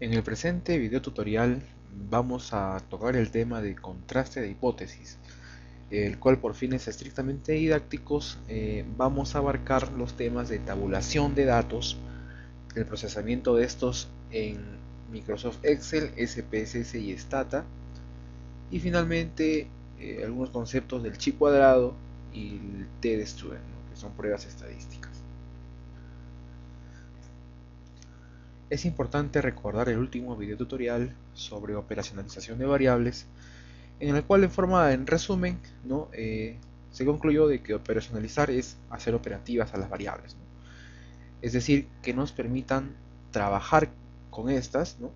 En el presente video tutorial vamos a tocar el tema de contraste de hipótesis, el cual por fines estrictamente didácticos vamos a abarcar los temas de tabulación de datos, el procesamiento de estos en Microsoft Excel, SPSS y Stata, y finalmente algunos conceptos del chi cuadrado y el t-de-Student, ¿no? Que son pruebas estadísticas. Es importante recordar el último video tutorial sobre operacionalización de variables, en el cual en resumen, ¿no? Se concluyó de que operacionalizar es hacer operativas a las variables, ¿no? Es decir, que nos permitan trabajar con estas, ¿no?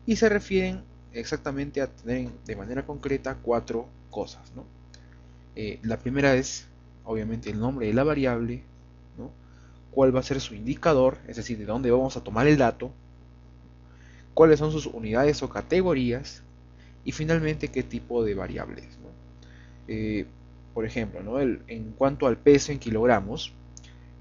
Y se refieren exactamente a tener de manera concreta cuatro cosas, ¿no? La primera es obviamente el nombre de la variable, ¿no? Cuál va a ser su indicador, es decir, de dónde vamos a tomar el dato, cuáles son sus unidades o categorías, y finalmente qué tipo de variables, ¿no? Por ejemplo, ¿no? En cuanto al peso en kilogramos,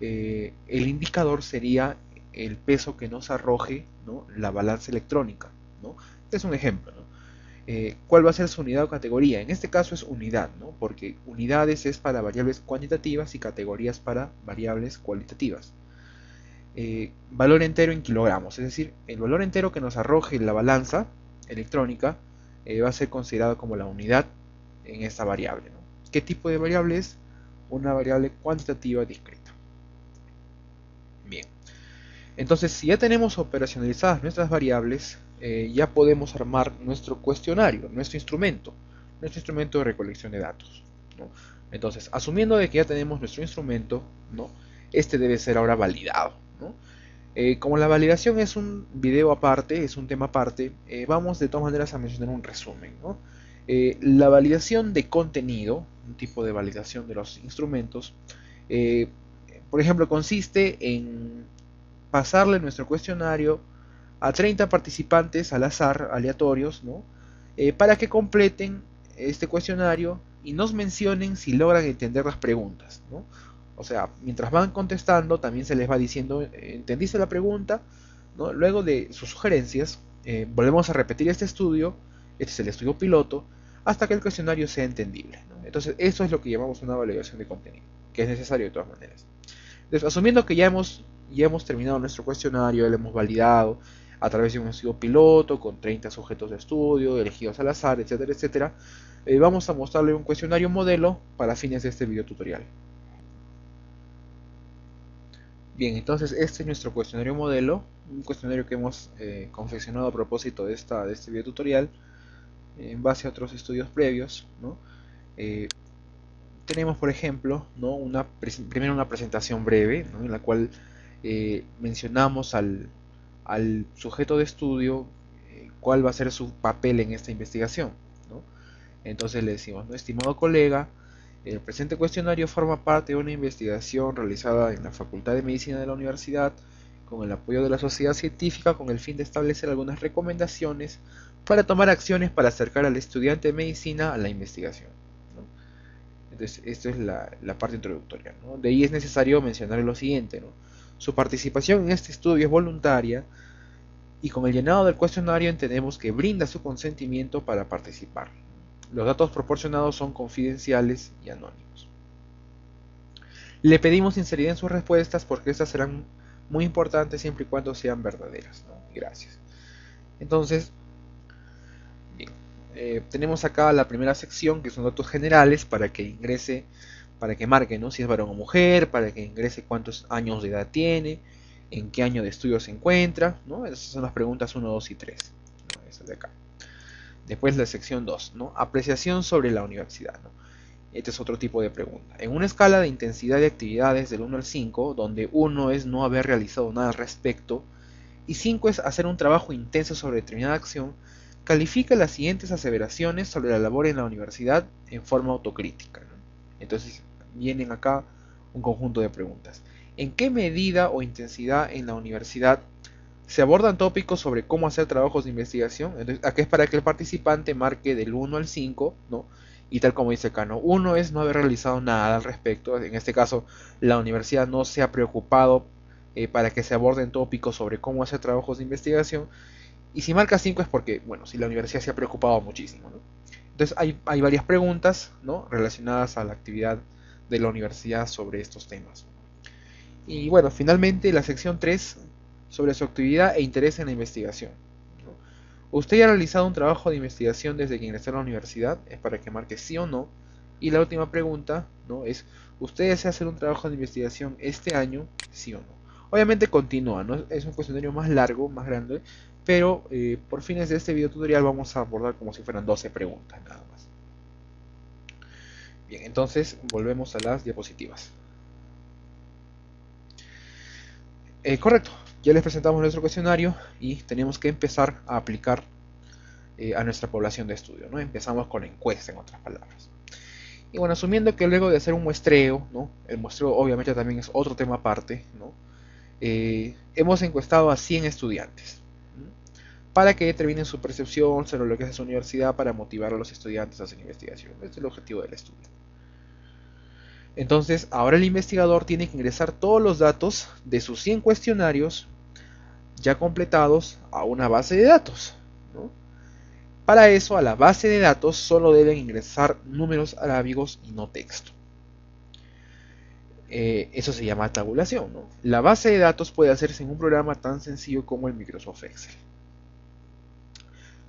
el indicador sería el peso que nos arroje, ¿no? La balanza electrónica, ¿no? Es un ejemplo, ¿no? ¿Cuál va a ser su unidad o categoría? En este caso es unidad, ¿no? Porque unidades es para variables cuantitativas y categorías para variables cualitativas. Valor entero en kilogramos, es decir, el valor entero que nos arroje la balanza electrónica va a ser considerado como la unidad en esta variable, ¿no? ¿Qué tipo de variable es? Una variable cuantitativa discreta. Bien, entonces si ya tenemos operacionalizadas nuestras variables, ya podemos armar nuestro cuestionario, nuestro instrumento de recolección de datos, ¿no? Entonces, asumiendo de que ya tenemos nuestro instrumento, ¿no? Este debe ser ahora validado, ¿no? Como la validación es un video aparte, es un tema aparte, vamos de todas maneras a mencionar un resumen, ¿no? La validación de contenido, un tipo de validación de los instrumentos, eh, por ejemplo, consiste en pasarle nuestro cuestionario a 30 participantes al azar, aleatorios, ¿no? Para que completen este cuestionario y nos mencionen si logran entender las preguntas, ¿no? O sea, mientras van contestando, también se les va diciendo, ¿entendiste la pregunta? ¿No? Luego de sus sugerencias, volvemos a repetir este estudio, este es el estudio piloto, hasta que el cuestionario sea entendible, ¿no? Entonces, eso es lo que llamamos una validación de contenido, que es necesario de todas maneras. Entonces, asumiendo que ya hemos terminado nuestro cuestionario, ya lo hemos validado a través de un estudio piloto con 30 sujetos de estudio, elegidos al azar, etcétera, etcétera, vamos a mostrarle un cuestionario modelo para fines de este video tutorial. Bien, entonces este es nuestro cuestionario modelo, un cuestionario que hemos confeccionado a propósito de este video tutorial en base a otros estudios previos, ¿no? Tenemos, por ejemplo, ¿no? Primero una presentación breve, ¿no? En la cual mencionamos al sujeto de estudio cuál va a ser su papel en esta investigación, ¿no? Entonces le decimos, ¿no? Estimado colega, el presente cuestionario forma parte de una investigación realizada en la Facultad de Medicina de la Universidad con el apoyo de la sociedad científica con el fin de establecer algunas recomendaciones para tomar acciones para acercar al estudiante de medicina a la investigación, ¿no? Entonces, esto es la parte introductoria, ¿no? De ahí es necesario mencionar lo siguiente, ¿no? Su participación en este estudio es voluntaria y con el llenado del cuestionario entendemos que brinda su consentimiento para participar. Los datos proporcionados son confidenciales y anónimos. Le pedimos sinceridad en sus respuestas porque estas serán muy importantes siempre y cuando sean verdaderas, ¿no? Gracias. Entonces, bien, tenemos acá la primera sección que son datos generales para que ingrese, para que marque, ¿no? Si es varón o mujer, para que ingrese cuántos años de edad tiene, en qué año de estudio se encuentra, ¿no? Esas son las preguntas 1, 2 y 3, ¿no? Esa de acá. Después la sección 2, ¿no? Apreciación sobre la universidad, ¿no? Este es otro tipo de pregunta. En una escala de intensidad de actividades del 1 al 5, donde 1 es no haber realizado nada al respecto y 5 es hacer un trabajo intenso sobre determinada acción, califica las siguientes aseveraciones sobre la labor en la universidad en forma autocrítica, ¿no? Entonces vienen acá un conjunto de preguntas. ¿En qué medida o intensidad en la universidad se abordan tópicos sobre cómo hacer trabajos de investigación? Entonces, aquí es para que el participante marque del 1 al 5, ¿no? Y tal como dice acá, ¿no? 1 es no haber realizado nada al respecto. En este caso, la universidad no se ha preocupado para que se aborden tópicos sobre cómo hacer trabajos de investigación. Y si marca 5 es porque, bueno, si la universidad se ha preocupado muchísimo, ¿no? Entonces hay varias preguntas, ¿no?, relacionadas a la actividad de la universidad sobre estos temas. Y bueno, finalmente la sección 3 sobre su actividad e interés en la investigación, ¿no? ¿Usted ya ha realizado un trabajo de investigación desde que ingresó a la universidad? Es para que marque sí o no. Y la última pregunta, ¿no?, es: ¿usted desea hacer un trabajo de investigación este año? Sí o no. Obviamente continúa, ¿no? Es un cuestionario más largo, más grande, pero por fines de este video tutorial vamos a abordar como si fueran 12 preguntas nada más. Bien, entonces volvemos a las diapositivas. Correcto, ya les presentamos nuestro cuestionario y tenemos que empezar a aplicar a nuestra población de estudio, ¿no? Empezamos con la encuesta, en otras palabras. Y bueno, asumiendo que luego de hacer un muestreo, ¿no?, el muestreo obviamente también es otro tema aparte, ¿no?, hemos encuestado a 100 estudiantes, ¿no?, para que determinen su percepción sobre lo que es su universidad, para motivar a los estudiantes a hacer investigación. Este es el objetivo del estudio. Entonces, ahora el investigador tiene que ingresar todos los datos de sus 100 cuestionarios ya completados a una base de datos, ¿no? Para eso, a la base de datos solo deben ingresar números arábigos y no texto. Eso se llama tabulación, ¿no? La base de datos puede hacerse en un programa tan sencillo como el Microsoft Excel.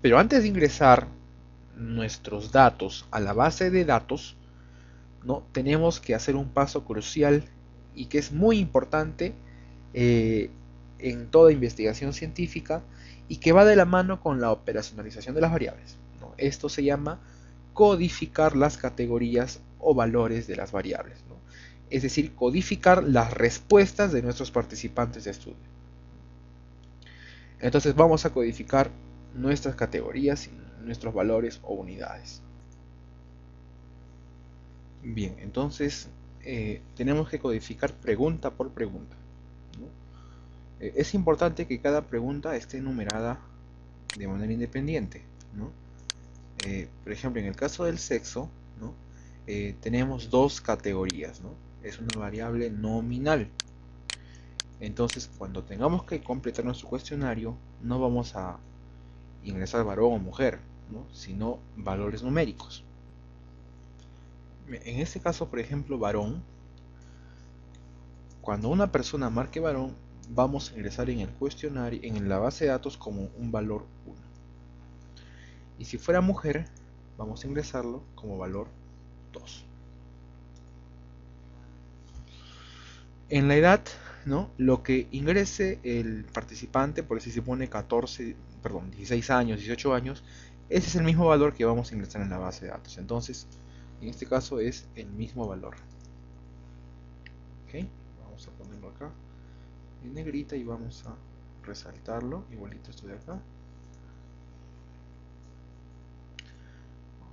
Pero antes de ingresar nuestros datos a la base de datos, ¿no?, tenemos que hacer un paso crucial y que es muy importante eh, en toda investigación científica, y que va de la mano con la operacionalización de las variables, ¿no? Esto se llama codificar las categorías o valores de las variables, ¿no? Es decir, codificar las respuestas de nuestros participantes de estudio. Entonces vamos a codificar nuestras categorías, nuestros valores o unidades. Bien, entonces tenemos que codificar pregunta por pregunta, ¿no? Es importante que cada pregunta esté numerada de manera independiente, ¿no? Por ejemplo, en el caso del sexo, ¿no?, tenemos dos categorías, ¿no? Es una variable nominal. Entonces, cuando tengamos que completar nuestro cuestionario, no vamos a ingresar varón o mujer, ¿no?, sino valores numéricos. En este caso, por ejemplo, varón, cuando una persona marque varón, vamos a ingresar en el cuestionario, en la base de datos, como un valor 1. Y si fuera mujer, vamos a ingresarlo como valor 2. En la edad, ¿no?, lo que ingrese el participante, por si se pone 16 años, 18 años, ese es el mismo valor que vamos a ingresar en la base de datos. Entonces, en este caso es el mismo valor. ¿Ok? Vamos a ponerlo acá en negrita y vamos a resaltarlo, igualito esto de acá.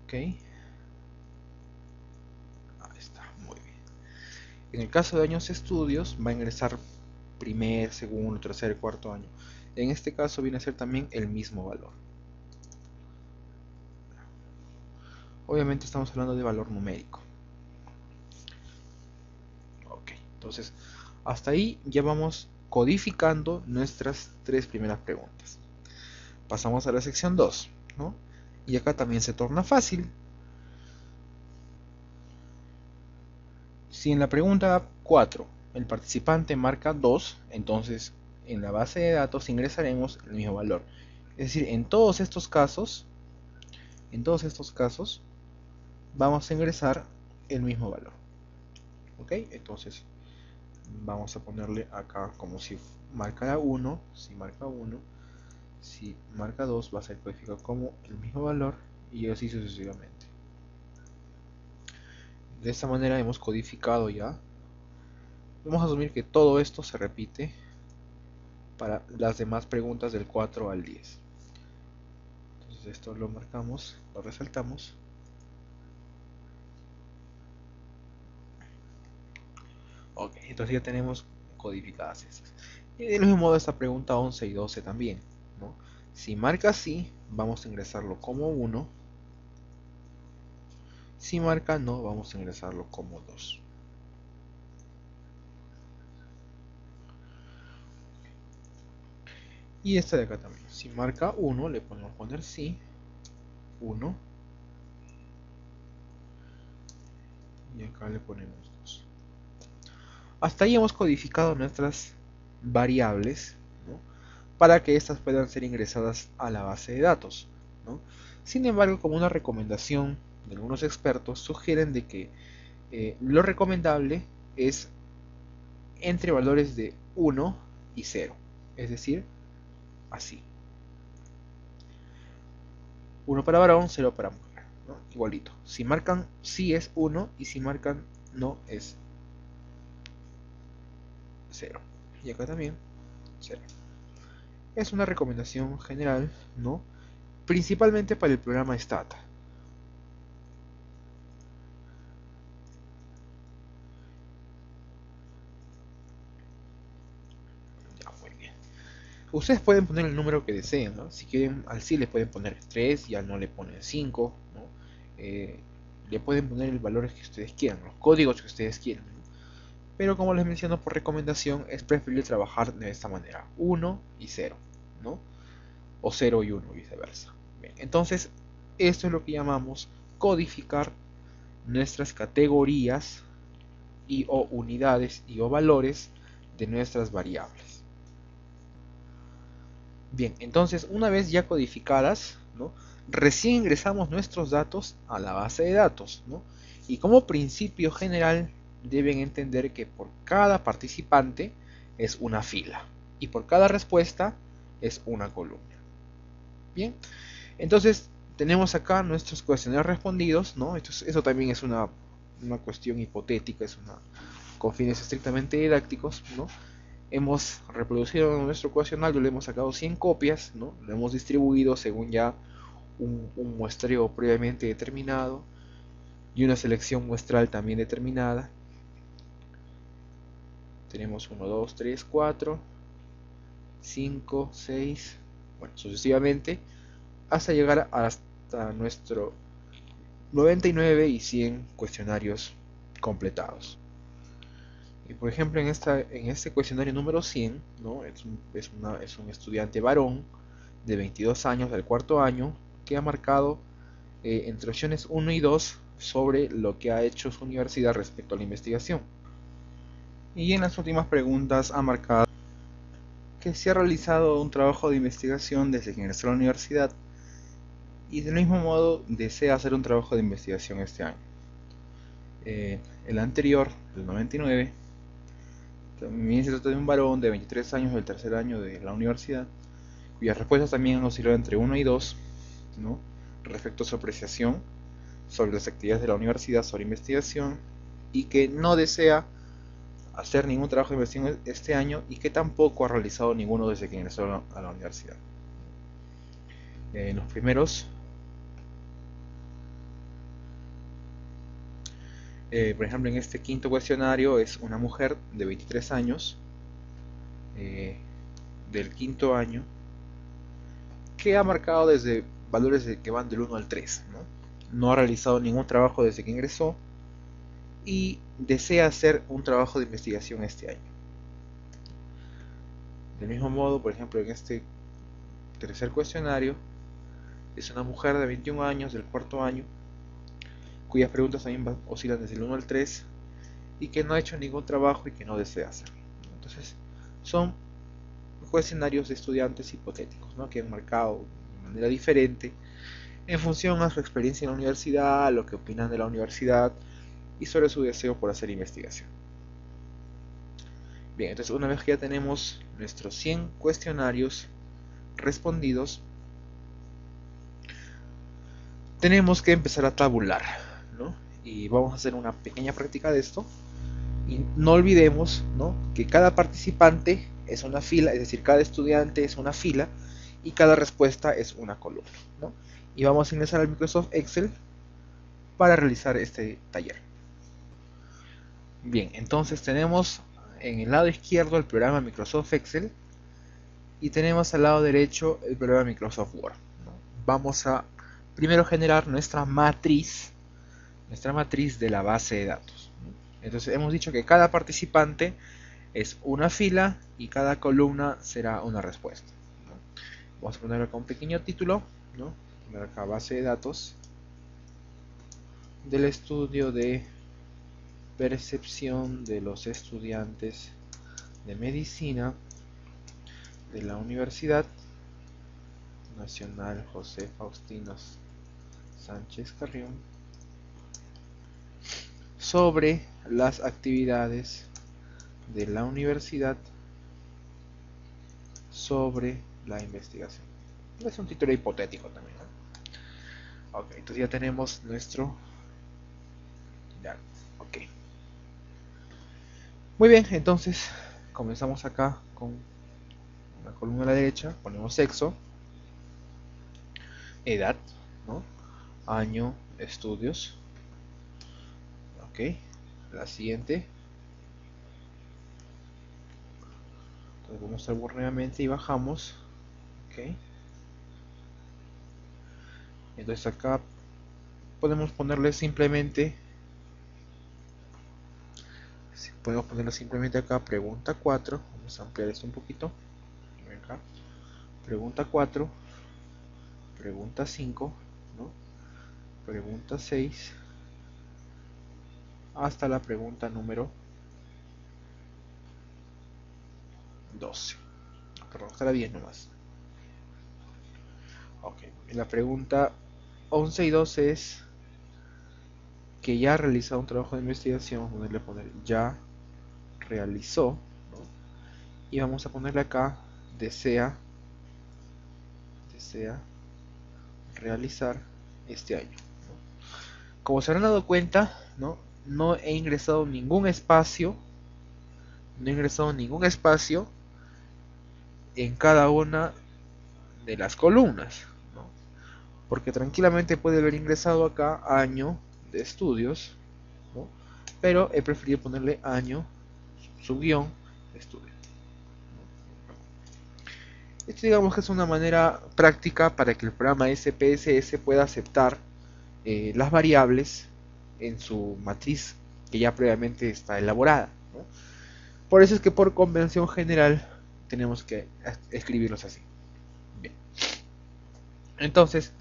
Ok. Ahí está, muy bien. En el caso de años de estudios, va a ingresar primer, segundo, tercer, cuarto año. En este caso viene a ser también el mismo valor. Obviamente estamos hablando de valor numérico. Ok, entonces hasta ahí ya vamos codificando nuestras tres primeras preguntas. Pasamos a la sección 2, ¿no? Y acá también se torna fácil. Si en la pregunta 4 el participante marca 2, entonces en la base de datos ingresaremos el mismo valor. Es decir, en todos estos casos vamos a ingresar el mismo valor. Ok, entonces vamos a ponerle acá como si marcara 1, si marca 1, si marca 2 va a ser codificado como el mismo valor, y así sucesivamente. De esta manera hemos codificado ya. Vamos a asumir que todo esto se repite para las demás preguntas del 4 al 10. Entonces esto lo marcamos, lo resaltamos. Ok, entonces ya tenemos codificadas estas. Y del mismo modo esta pregunta 11 y 12 también, ¿no? Si marca sí, vamos a ingresarlo como 1. Si marca no, vamos a ingresarlo como 2. Y esta de acá también. Si marca 1, le podemos poner sí, 1. Y acá le ponemos 2. Hasta ahí hemos codificado nuestras variables, ¿no? Para que éstas puedan ser ingresadas a la base de datos, ¿no? Sin embargo, como una recomendación de algunos expertos, sugieren de que lo recomendable es entre valores de 1 y 0, es decir, así. 1 para varón, 0 para mujer, ¿no? Igualito. Si marcan sí es 1 y si marcan no es 0. Y acá también 0. Es una recomendación general, ¿no? Principalmente para el programa Stata. Ya, muy bien. Ustedes pueden poner el número que deseen, ¿no? Si quieren al sí le pueden poner 3 y al no le ponen 5, ¿no? Le pueden poner el valor que ustedes quieran, los códigos que ustedes quieran, ¿no? Pero como les menciono por recomendación, es preferible trabajar de esta manera, 1 y 0, ¿no? O 0 y 1, viceversa. Bien, entonces, esto es lo que llamamos codificar nuestras categorías y o unidades y o valores de nuestras variables. Bien, entonces una vez ya codificadas, ¿no? Recién ingresamos nuestros datos a la base de datos, ¿no? Y como principio general deben entender que por cada participante es una fila y por cada respuesta es una columna. Bien, entonces tenemos acá nuestros cuestionarios respondidos, ¿no? Eso también es una cuestión hipotética, con fines estrictamente didácticos, ¿no? Hemos reproducido nuestro cuestionario, le hemos sacado 100 copias, ¿no? Lo hemos distribuido según ya un muestreo previamente determinado y una selección muestral también determinada. Tenemos 1, 2, 3, 4, 5, 6, bueno, sucesivamente, hasta llegar hasta nuestro 99 y 100 cuestionarios completados. Y por ejemplo en este cuestionario número 100, ¿no? es un estudiante varón de 22 años del cuarto año que ha marcado entre opciones 1 y 2 sobre lo que ha hecho su universidad respecto a la investigación. Y en las últimas preguntas ha marcado que se ha realizado un trabajo de investigación desde que ingresó a la universidad y del mismo modo desea hacer un trabajo de investigación este año. El anterior, el 99, también se trata de un varón de 23 años del tercer año de la universidad, cuyas respuestas también han oscilado entre 1 y 2, ¿no? Respecto a su apreciación sobre las actividades de la universidad sobre investigación, y que no desea hacer ningún trabajo de investigación este año y que tampoco ha realizado ninguno desde que ingresó a la universidad. Los primeros, por ejemplo en este quinto cuestionario es una mujer de 23 años del quinto año que ha marcado desde valores que van del 1 al 3, no ha realizado ningún trabajo desde que ingresó y desea hacer un trabajo de investigación este año. Del mismo modo, por ejemplo, en este tercer cuestionario es una mujer de 21 años del cuarto año cuyas preguntas también oscilan desde el 1 al 3 y que no ha hecho ningún trabajo y que no desea hacerlo. Entonces, son cuestionarios de estudiantes hipotéticos, ¿no? Que han marcado de manera diferente en función a su experiencia en la universidad, lo que opinan de la universidad y sobre su deseo por hacer investigación. Bien, entonces una vez que ya tenemos nuestros 100 cuestionarios respondidos, tenemos que empezar a tabular, ¿no? Y vamos a hacer una pequeña práctica de esto. Y no olvidemos, ¿no?, que cada participante es una fila, es decir, cada estudiante es una fila y cada respuesta es una columna, ¿no? Y vamos a ingresar al Microsoft Excel para realizar este taller. Bien, entonces tenemos en el lado izquierdo el programa Microsoft Excel y tenemos al lado derecho el programa Microsoft Word, ¿no? Vamos a primero generar nuestra matriz de la base de datos. Entonces hemos dicho que cada participante es una fila y cada columna será una respuesta. Vamos a poner acá un pequeño título, ¿no? Poner acá base de datos del estudio de percepción de los estudiantes de medicina de la Universidad Nacional José Faustino Sánchez Carrión sobre las actividades de la universidad sobre la investigación. Es un título hipotético también, ¿no? Ok, entonces ya tenemos nuestro... Ya, ok. Muy bien, entonces comenzamos acá con la columna a la derecha, ponemos sexo, edad, ¿no? Año, estudios. Ok, la siguiente. Entonces vamos al Word nuevamente y bajamos. Ok. Entonces acá podemos ponerle simplemente, acá pregunta 4. Vamos a ampliar esto un poquito. Acá. Pregunta 4, pregunta 5, ¿no? Pregunta 6, hasta la pregunta número 12. Perdón, hasta la 10 nomás. Ok, la pregunta 11 y 12 es que ya ha realizado un trabajo de investigación. Vamos a poner ya realizó, ¿no? Y vamos a ponerle acá desea realizar este año, ¿no? Como se habrán dado cuenta, no he ingresado ningún espacio, en cada una de las columnas, ¿no? Porque tranquilamente puede haber ingresado acá año de estudios, ¿no? Pero he preferido ponerle año subguión estudio. Esto digamos que es una manera práctica para que el programa SPSS pueda aceptar las variables en su matriz que ya previamente está elaborada, ¿no? Por eso es que por convención general tenemos que escribirlos así. Bien. Entonces,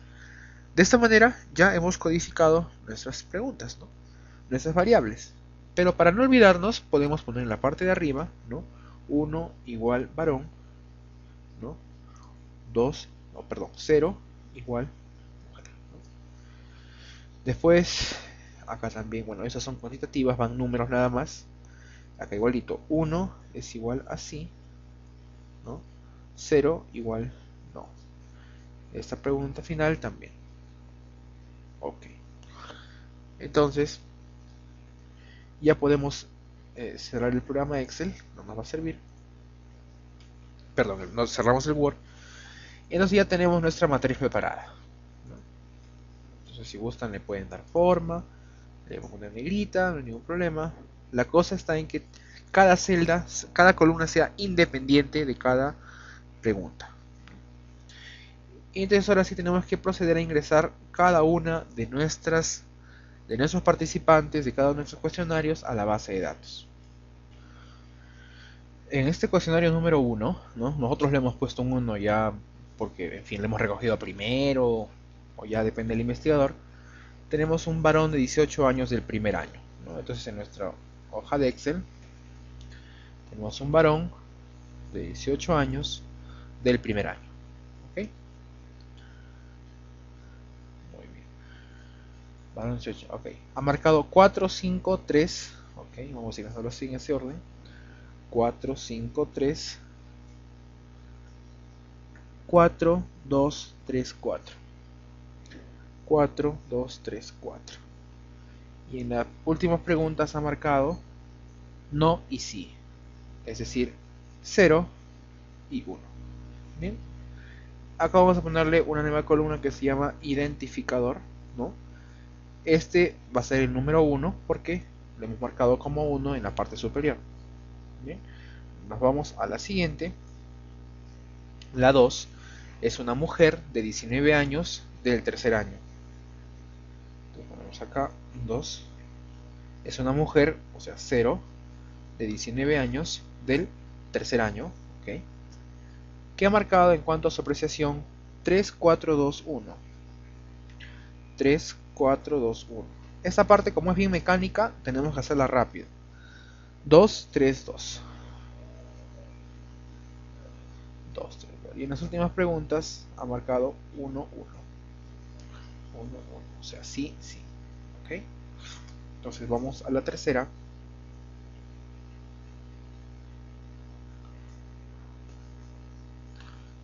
de esta manera ya hemos codificado nuestras preguntas, ¿no? Nuestras variables. Pero para no olvidarnos, podemos poner en la parte de arriba, ¿no? 1 igual varón, ¿no? 2, no, perdón, 0 igual mujer, ¿no? Después, acá también, bueno, esas son cuantitativas, van números nada más. Acá igualito, 1 es igual a sí, ¿no? 0 igual no. Esta pregunta final también. Ok. Entonces, ya podemos cerrar el programa Excel, no nos va a servir. Perdón, nos cerramos el Word. Y entonces ya tenemos nuestra matriz preparada, ¿no? Entonces si gustan le pueden dar forma, le vamos a poner negrita, no hay ningún problema. La cosa está en que cada celda, cada columna sea independiente de cada pregunta. Y entonces ahora sí tenemos que proceder a ingresar cada una de nuestros participantes, de cada uno de nuestros cuestionarios a la base de datos. En este cuestionario número 1, ¿no? Nosotros le hemos puesto un 1 ya porque, en fin, le hemos recogido primero, o ya depende del investigador. Tenemos un varón de 18 años del primer año, ¿no? Entonces en nuestra hoja de Excel tenemos un varón de 18 años del primer año. ¿Ok? Muy bien. Varón 18, ok. Ha marcado 4, 5, 3. Ok, vamos a ir haciendo así en ese orden. 4, 5, 3. 4, 2, 3, 4. 4, 2, 3, 4. Y en las últimas preguntas ha marcado no y sí. Es decir, 0 y 1. Bien. Acá vamos a ponerle una nueva columna que se llama identificador, ¿no? Este va a ser el número 1 porque lo hemos marcado como 1 en la parte superior. Bien. Nos vamos a la siguiente. La 2 es una mujer de 19 años del tercer año. Entonces ponemos acá 2. Es una mujer, o sea 0, de 19 años del tercer año, ¿ok? que ha marcado en cuanto a su apreciación 3, 4, 2, 1. 3, 4, 2, 1. Esta parte, como es bien mecánica, tenemos que hacerla rápido. 2, 3, 2. 2, 3, 2. Y en las últimas preguntas ha marcado 1, 1. 1, 1. O sea, sí, sí. ¿Ok? Entonces vamos a la tercera.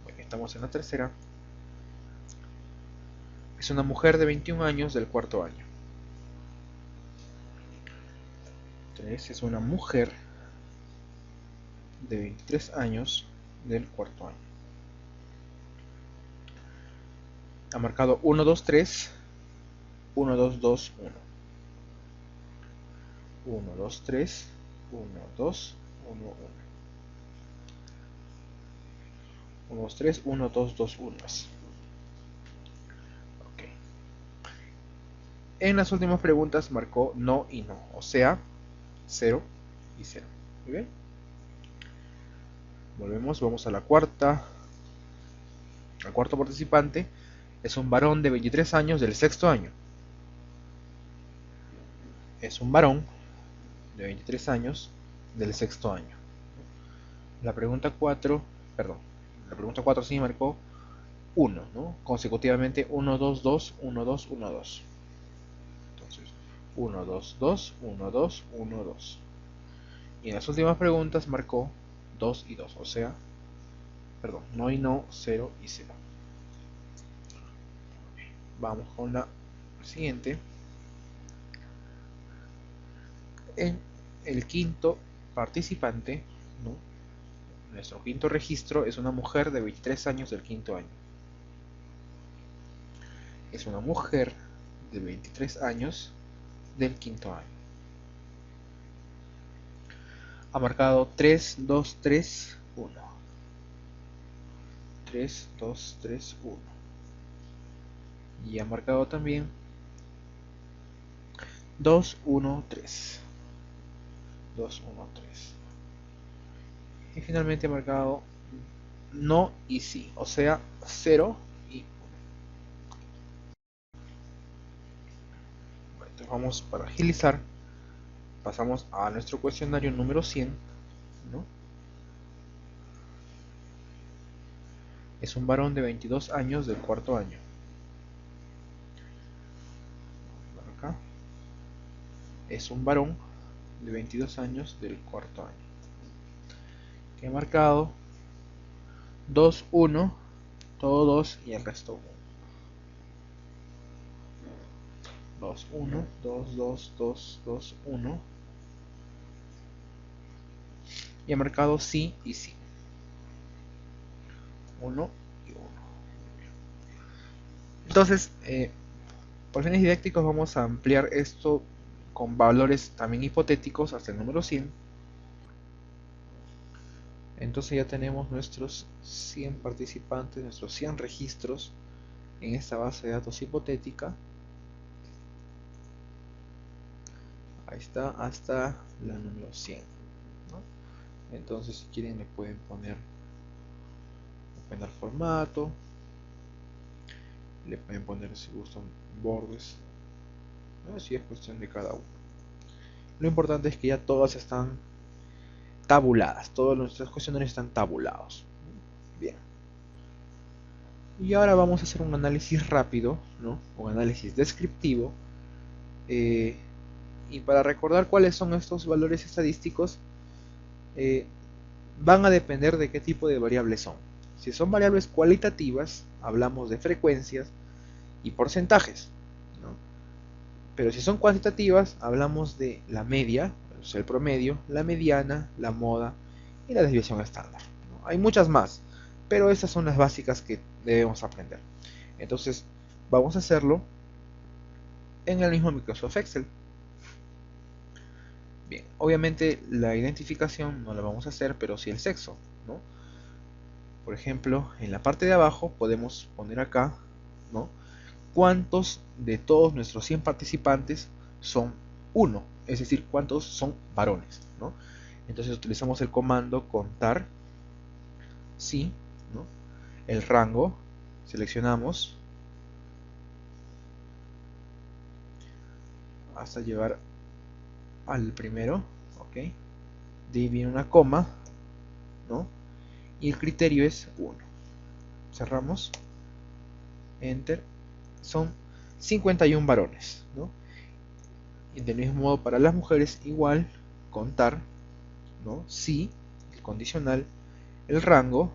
Bueno, estamos en la tercera. Es una mujer de 21 años del cuarto año. 3 es una mujer de 23 años del cuarto año. Ha marcado 1, 2, 3. 1, 2, 2, 1. 1, 2, 3. 1, 2, 1, 1. 1, 2, 3. 1, 2, 2, 1. Ok. En las últimas preguntas marcó no y no. O sea, 0 y 0. Muy bien. Volvemos, vamos a la cuarta. El cuarto participante es un varón de 23 años del sexto año. Es un varón de 23 años del sexto año. La pregunta 4, perdón, la pregunta 4 sí marcó 1, ¿no? Consecutivamente 1, 2, 2, 1, 2, 1, 2. Entonces, 1, 2, 2, 1, 2, 1, 2. Y en las últimas preguntas marcó 2 y 2, o sea, perdón, no y no, 0 y 0. Vamos con la siguiente. En el quinto participante, ¿no? Nuestro quinto registro es una mujer de 23 años del quinto año. Es una mujer de 23 años del quinto año. Ha marcado 3, 2, 3, 1. 3, 2, 3, 1. Y ha marcado también 2, 1, 3. 2, 1, 3. Y finalmente ha marcado no y sí, o sea, 0 y 1. Bueno, entonces vamos para agilizar. Pasamos a nuestro cuestionario número 100, ¿no? Es un varón de 22 años del cuarto año. Acá. Es un varón de 22 años del cuarto año. Que ha marcado 2, 1, todo 2 y el resto 1. 2, 1, 2, 2, 2, 2, 1. Y ha marcado sí y sí. 1 y 1. Entonces, por fines didácticos vamos a ampliar esto con valores también hipotéticos hasta el número 100. Entonces ya tenemos nuestros 100 participantes, nuestros 100 registros en esta base de datos hipotética. Ahí está, hasta la número 100, ¿no? Entonces si quieren le pueden poner formato, le pueden poner si gustan bordes, así es cuestión de cada uno. Lo importante es que ya todas están tabuladas, todos nuestros cuestionarios están tabulados. Bien. Y ahora vamos a hacer un análisis rápido, ¿no? Un análisis descriptivo. Y para recordar cuáles son estos valores estadísticos, van a depender de qué tipo de variables son. Si son variables cualitativas, hablamos de frecuencias y porcentajes, ¿no? Pero si son cuantitativas, hablamos de la media, o sea, el promedio, la mediana, la moda y la desviación estándar, ¿no? Hay muchas más, pero estas son las básicas que debemos aprender. Entonces, vamos a hacerlo en el mismo Microsoft Excel. Bien, obviamente la identificación no la vamos a hacer, pero sí el sexo, ¿no? Por ejemplo, en la parte de abajo podemos poner acá, ¿no? ¿Cuántos de todos nuestros 100 participantes son 1? Es decir, ¿cuántos son varones, ¿no? Entonces utilizamos el comando contar si ¿no? El rango, seleccionamos hasta llegar al primero, ok. De ahí viene una coma, ¿no? Y el criterio es 1. Cerramos, enter. Son 51 varones, ¿no? Y del mismo modo para las mujeres igual, contar, ¿no? Si, el condicional, el rango,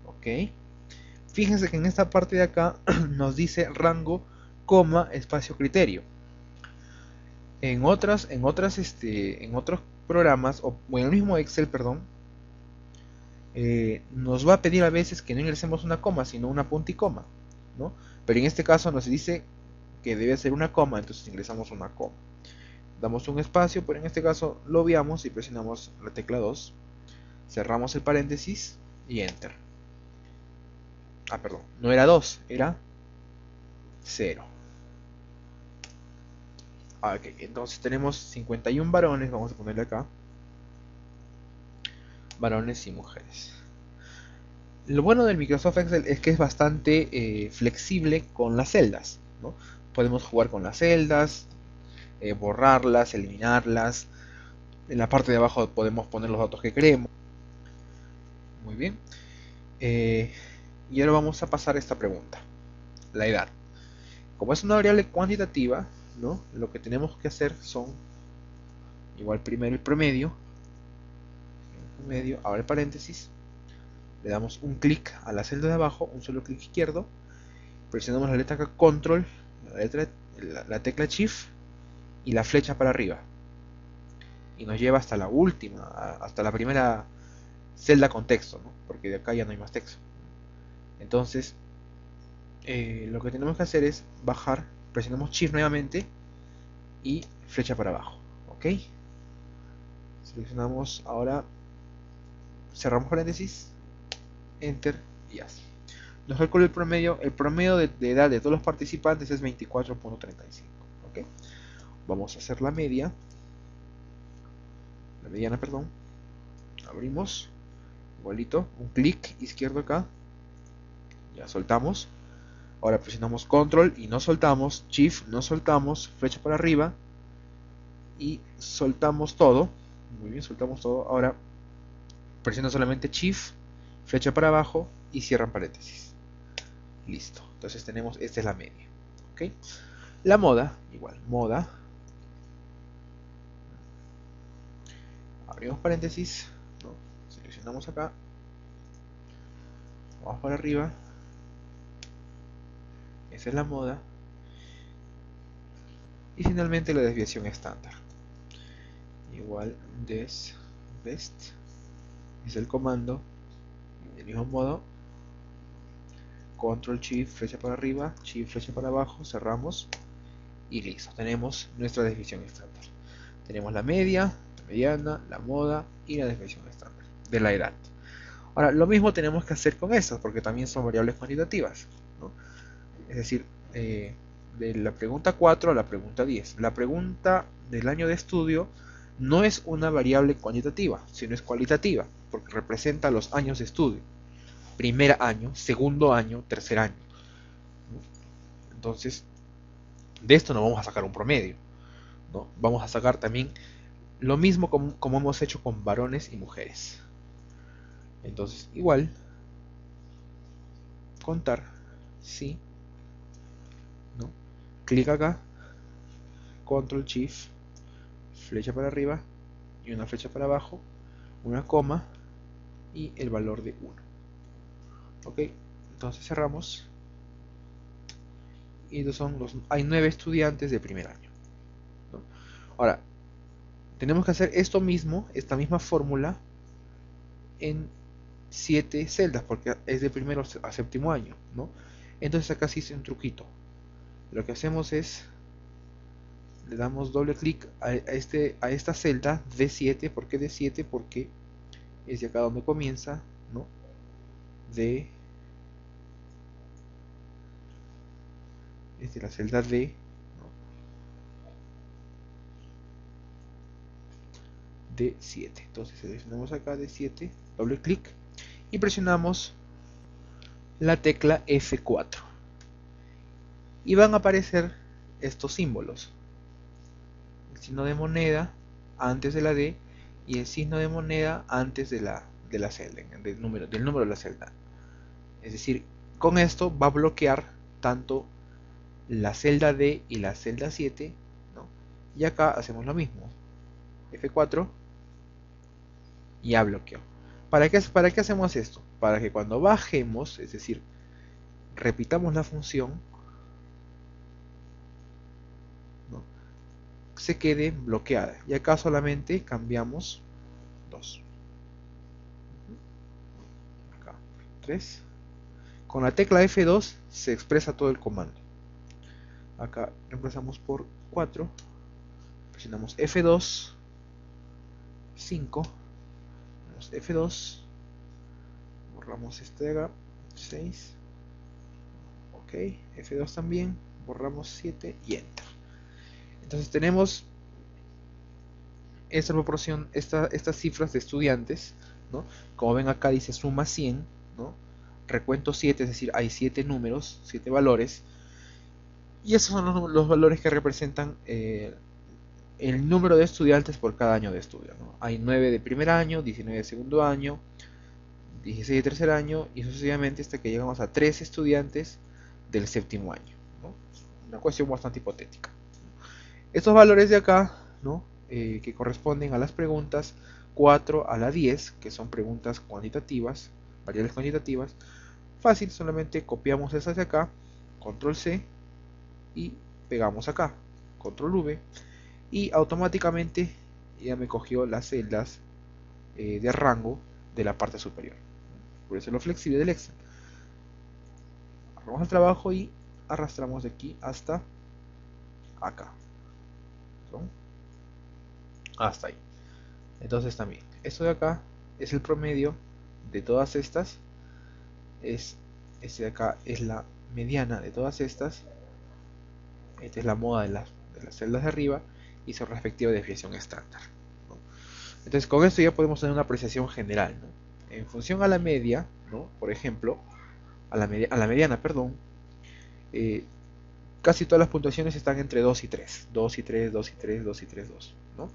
ok. Fíjense que en esta parte de acá nos dice rango, coma, espacio, criterio. En otros programas, o en el mismo Excel, perdón, nos va a pedir a veces que no ingresemos una coma, sino una punta y coma, ¿no? Pero en este caso nos dice que debe ser una coma, entonces ingresamos una coma. Damos un espacio, pero en este caso lo obviamos y presionamos la tecla 2. Cerramos el paréntesis y enter. Ah, perdón, no era 2, era 0. Ok, entonces tenemos 51 varones, vamos a ponerle acá, varones y mujeres. Lo bueno del Microsoft Excel es que es bastante flexible con las celdas, ¿no? Podemos jugar con las celdas, borrarlas, eliminarlas. En la parte de abajo podemos poner los datos que queremos. Muy bien. Y ahora vamos a pasar a esta pregunta. La edad. Como es una variable cuantitativa, ¿no? Lo que tenemos que hacer son, igual primero el promedio, abre paréntesis, le damos un clic a la celda de abajo, un solo clic izquierdo, presionamos la letra control, la tecla shift y la flecha para arriba. Y nos lleva hasta la última, hasta la primera celda con texto, ¿no? Porque de acá ya no hay más texto. Entonces, lo que tenemos que hacer es bajar, presionamos shift nuevamente y flecha para abajo, ok. Seleccionamos ahora, cerramos paréntesis, enter y así. Nos calcula el promedio de edad de todos los participantes es 24.35, ok. Vamos a hacer la mediana, perdón. Abrimos, igualito, un clic izquierdo acá, ya soltamos. Ahora presionamos control y no soltamos, shift, no soltamos, flecha para arriba y soltamos todo. Muy bien, soltamos todo. Ahora presiona solamente shift, flecha para abajo y cierran paréntesis. Listo. Entonces tenemos, esta es la media. ¿Ok? La moda, igual, moda. Abrimos paréntesis, ¿no? Seleccionamos acá, vamos para arriba. Esa es la moda. Y finalmente la desviación estándar. Igual best es el comando. Del mismo modo, control shift, flecha para arriba, shift, flecha para abajo, cerramos y listo. Tenemos nuestra desviación estándar. Tenemos la media, la mediana, la moda y la desviación estándar de la edad. Ahora, lo mismo tenemos que hacer con estas, porque también son variables cuantitativas, ¿no? Es decir, de la pregunta 4 a la pregunta 10. La pregunta del año de estudio no es una variable cuantitativa, sino es cualitativa, porque representa los años de estudio. Primer año, segundo año, tercer año. Entonces, de esto no vamos a sacar un promedio, ¿no? Vamos a sacar también lo mismo como hemos hecho con varones y mujeres. Entonces, igual, contar, sí, ¿no? Clic acá, control shift, flecha para arriba y una flecha para abajo, una coma y el valor de 1. Ok, entonces cerramos. Y estos son hay 9 estudiantes de primer año, ¿no? Ahora, tenemos que hacer esto mismo, esta misma fórmula en 7 celdas, porque es de primero a séptimo año, ¿no? Entonces acá sí hice un truquito. Lo que hacemos es, le damos doble clic a esta celda D7. ¿Por qué D7? Porque es de acá donde comienza, ¿no? Es de la celda D, ¿no? D7. Entonces seleccionamos acá D7, doble clic y presionamos la tecla F4 y van a aparecer estos símbolos: el signo de moneda antes de la D y el signo de moneda antes de la celda, del número de la celda. Es decir, con esto va a bloquear tanto la celda D y la celda 7, ¿no? Y acá hacemos lo mismo, F4, ya bloqueó. ¿Para qué hacemos esto? Para que cuando bajemos, es decir, repitamos la función, ¿no?, se quede bloqueada. Y acá solamente cambiamos 2. Acá, 3. Con la tecla F2 se expresa todo el comando. Acá reemplazamos por 4. Presionamos F2, 5. F2. Borramos este de acá, 6. Ok, F2 también. Borramos 7 y Enter. Entonces tenemos esta proporción, estas cifras de estudiantes, ¿no? Como ven acá dice suma 100, ¿no? Recuento 7, es decir, hay 7 números, 7 valores. Y esos son los valores que representan el número de estudiantes por cada año de estudio, ¿no? Hay 9 de primer año, 19 de segundo año, 16 de tercer año y sucesivamente hasta que llegamos a 3 estudiantes del séptimo año, ¿no? Una cuestión bastante hipotética. Estos valores de acá, ¿no?, que corresponden a las preguntas 4 a la 10, que son preguntas cuantitativas, variables cuantitativas. Fácil, solamente copiamos esas de acá, control C, y pegamos acá, control V, y automáticamente ya me cogió las celdas de rango de la parte superior. Por eso es lo flexible del Excel. Agarramos el trabajo y arrastramos de aquí hasta acá, ¿no?, hasta ahí. Entonces también, esto de acá es el promedio de todas estas. Este de acá es la mediana de todas estas. Esta es la moda de las celdas de arriba y su respectiva desviación estándar, ¿no? Entonces con esto ya podemos tener una apreciación general, ¿no? En función a la media, ¿no?, por ejemplo, a la mediana, perdón, casi todas las puntuaciones están entre 2 y 3. 2 y 3, 2 y 3, 2 y 3, 2, ¿no?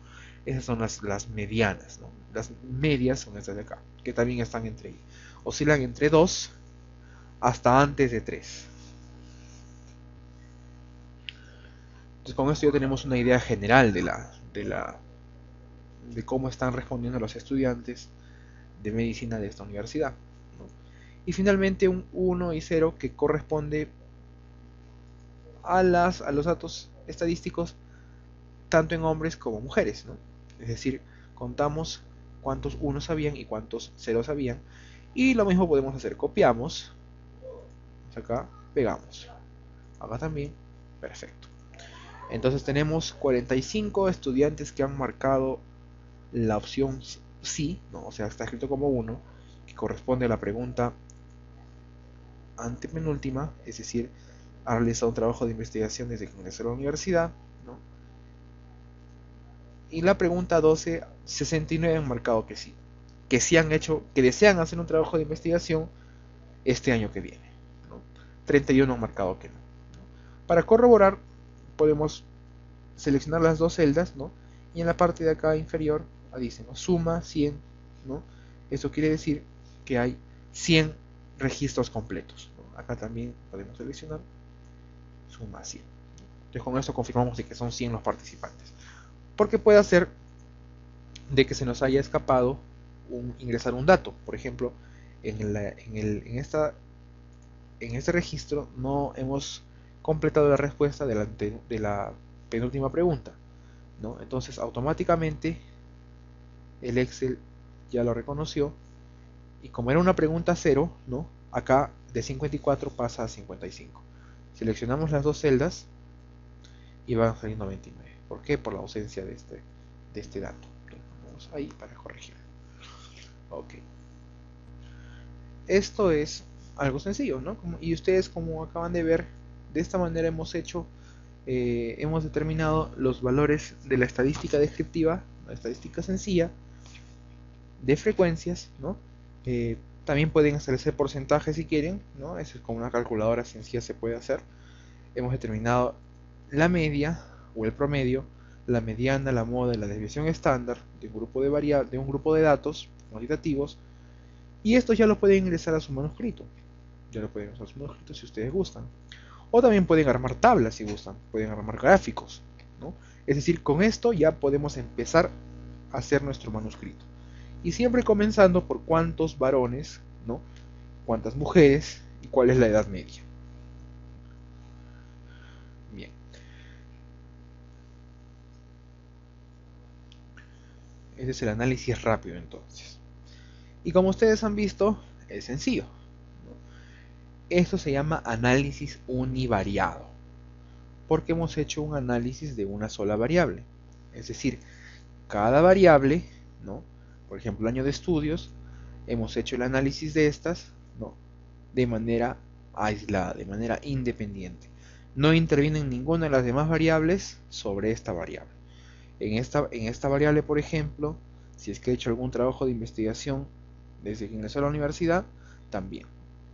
Esas son las medianas, ¿no? Las medias son estas de acá, que también están entre, oscilan entre 2 hasta antes de 3. Entonces con esto ya tenemos una idea general de cómo están respondiendo los estudiantes de medicina de esta universidad, ¿no? Y finalmente un 1 y 0 que corresponde a los datos estadísticos tanto en hombres como mujeres, ¿no? Es decir, contamos cuántos 1 sabían y cuántos 0 sabían, y lo mismo podemos hacer, copiamos acá, pegamos acá también, perfecto. Entonces tenemos 45 estudiantes que han marcado la opción sí, ¿no? O sea, está escrito como 1, que corresponde a la pregunta antepenúltima, es decir, ha realizado un trabajo de investigación desde que ingresó a la universidad, ¿no? Y la pregunta 12, 69 han marcado que sí han hecho, que desean hacer un trabajo de investigación este año que viene, ¿no? 31 han marcado que no, ¿no? Para corroborar podemos seleccionar las dos celdas, ¿no? Y en la parte de acá inferior dice, ¿no?, suma 100, ¿no? Eso quiere decir que hay 100 registros completos, ¿no? Acá también podemos seleccionar suma 100. Entonces con esto confirmamos de que son 100 los participantes. Porque puede ser de que se nos haya escapado ingresar un dato. Por ejemplo, en este registro no hemos completado la respuesta de la penúltima pregunta, ¿no? Entonces automáticamente el Excel ya lo reconoció, y como era una pregunta 0, ¿no?, acá de 54 pasa a 55. Seleccionamos las dos celdas y van saliendo 29. ¿Por qué? Por la ausencia de este dato. Vamos ahí para corregir. Ok. Esto es algo sencillo, ¿no? Y ustedes, como acaban de ver, de esta manera hemos determinado los valores de la estadística descriptiva, la estadística sencilla, de frecuencias, ¿no? También pueden establecer porcentajes si quieren, ¿no? Eso es con una calculadora sencilla se puede hacer. Hemos determinado la media o el promedio, la mediana, la moda y la desviación estándar de un grupo de datos cuantitativos, y estos ya lo pueden ingresar a su manuscrito. Ya lo pueden usar a su manuscrito si ustedes gustan. O también pueden armar tablas si gustan, pueden armar gráficos, ¿no? Es decir, con esto ya podemos empezar a hacer nuestro manuscrito. Y siempre comenzando por cuántos varones, ¿no? Cuántas mujeres y cuál es la edad media. Bien. Ese es el análisis rápido entonces. Y como ustedes han visto, es sencillo, ¿no? Esto se llama análisis univariado, porque hemos hecho un análisis de una sola variable. Es decir, cada variable, ¿no? Por ejemplo, año de estudios, hemos hecho el análisis de estas, ¿no? De manera aislada, de manera independiente. No intervienen ninguna de las demás variables sobre esta variable. En esta variable, por ejemplo, si es que he hecho algún trabajo de investigación desde que ingresó a la universidad, también.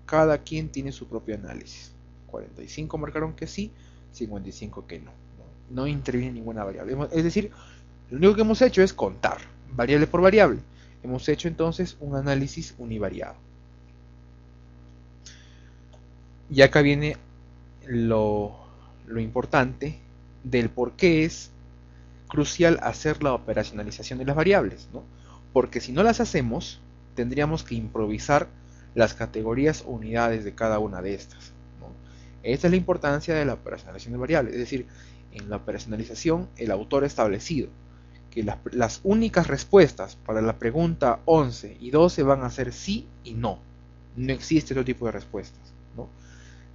Cada quien tiene su propio análisis. 45 marcaron que sí, 55 que no. No interviene ninguna variable. Es decir, lo único que hemos hecho es contar, variable por variable. Hemos hecho entonces un análisis univariado. Y acá viene lo importante del por qué es crucial hacer la operacionalización de las variables, ¿no? Porque si no las hacemos, tendríamos que improvisar las categorías o unidades de cada una de estas, ¿no? Esta es la importancia de la operacionalización de variables. Es decir, en la operacionalización el autor ha establecido que las únicas respuestas para la pregunta 11 y 12 van a ser sí y no. No existe otro tipo de respuestas, ¿no?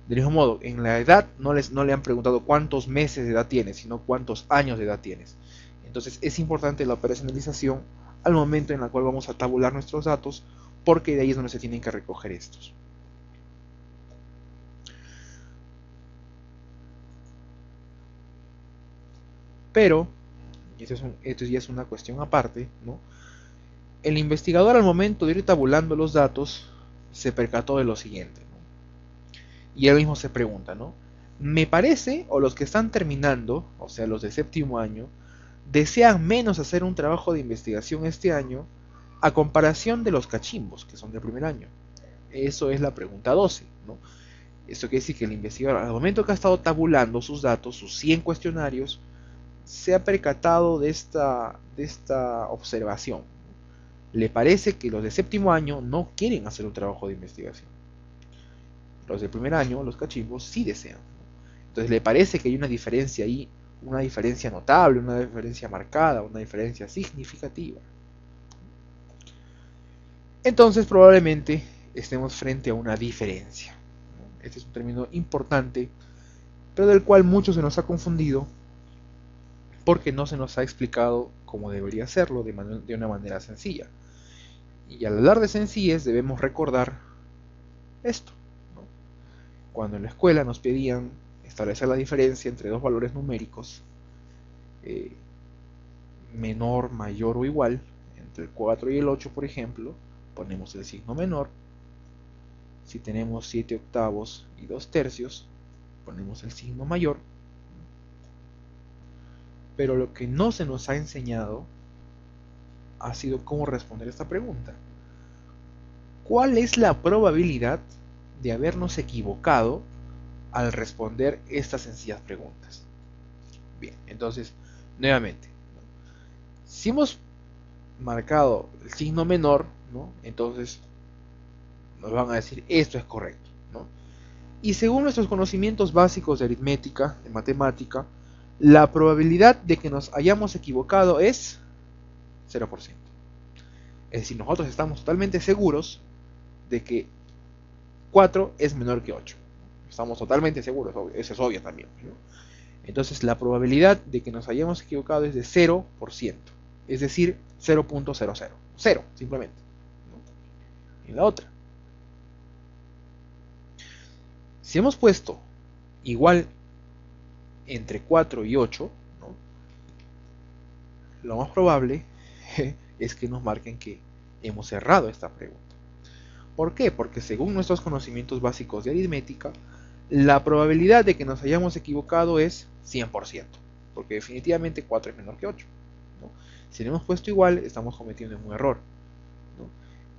Del mismo modo, en la edad no le han preguntado cuántos meses de edad tienes, sino cuántos años de edad tienes. Entonces es importante la operacionalización al momento en el cual vamos a tabular nuestros datos, porque de ahí es donde se tienen que recoger estos. Pero, y esto ya es una cuestión aparte, ¿no? El investigador al momento de ir tabulando los datos se percató de lo siguiente, ¿no? Y él mismo se pregunta, ¿no? Me parece, o los que están terminando, o sea, los de séptimo año, desean menos hacer un trabajo de investigación este año a comparación de los cachimbos, que son del primer año. Eso es la pregunta 12, ¿no? Esto quiere decir que el investigador, al momento que ha estado tabulando sus datos, sus 100 cuestionarios, se ha percatado de esta observación. Le parece que los de séptimo año no quieren hacer un trabajo de investigación. Los de primer año, los cachimbos, sí desean. Entonces le parece que hay una diferencia ahí, una diferencia notable, una diferencia marcada, una diferencia significativa. Entonces probablemente estemos frente a una diferencia. Este es un término importante, pero del cual mucho se nos ha confundido porque no se nos ha explicado cómo debería hacerlo de una manera sencilla. Y al hablar de sencillez debemos recordar esto, ¿no? Cuando en la escuela nos pedían establecer la diferencia entre dos valores numéricos, menor, mayor o igual, entre el 4 y el 8 por ejemplo, ponemos el signo menor. Si tenemos 7 octavos y 2 tercios, ponemos el signo mayor. Pero lo que no se nos ha enseñado ha sido cómo responder esta pregunta. ¿Cuál es la probabilidad de habernos equivocado al responder estas sencillas preguntas? Bien, entonces, nuevamente, si hemos marcado el signo menor, ¿no? Entonces nos van a decir esto es correcto, ¿no? Y según nuestros conocimientos básicos de aritmética, de matemática, la probabilidad de que nos hayamos equivocado es 0%. Es decir, nosotros estamos totalmente seguros de que 4 es menor que 8. Estamos totalmente seguros, eso es obvio también, ¿no? Entonces la probabilidad de que nos hayamos equivocado es de 0%. Es decir, 0.00. 0, simplemente, ¿no? Y la otra. Si hemos puesto igual entre 4 y 8, ¿no? Lo más probable es que nos marquen que hemos errado esta pregunta. ¿Por qué? Porque según nuestros conocimientos básicos de aritmética, la probabilidad de que nos hayamos equivocado es 100%, porque definitivamente 4 es menor que 8, ¿no? Si le hemos puesto igual, estamos cometiendo un error, ¿no?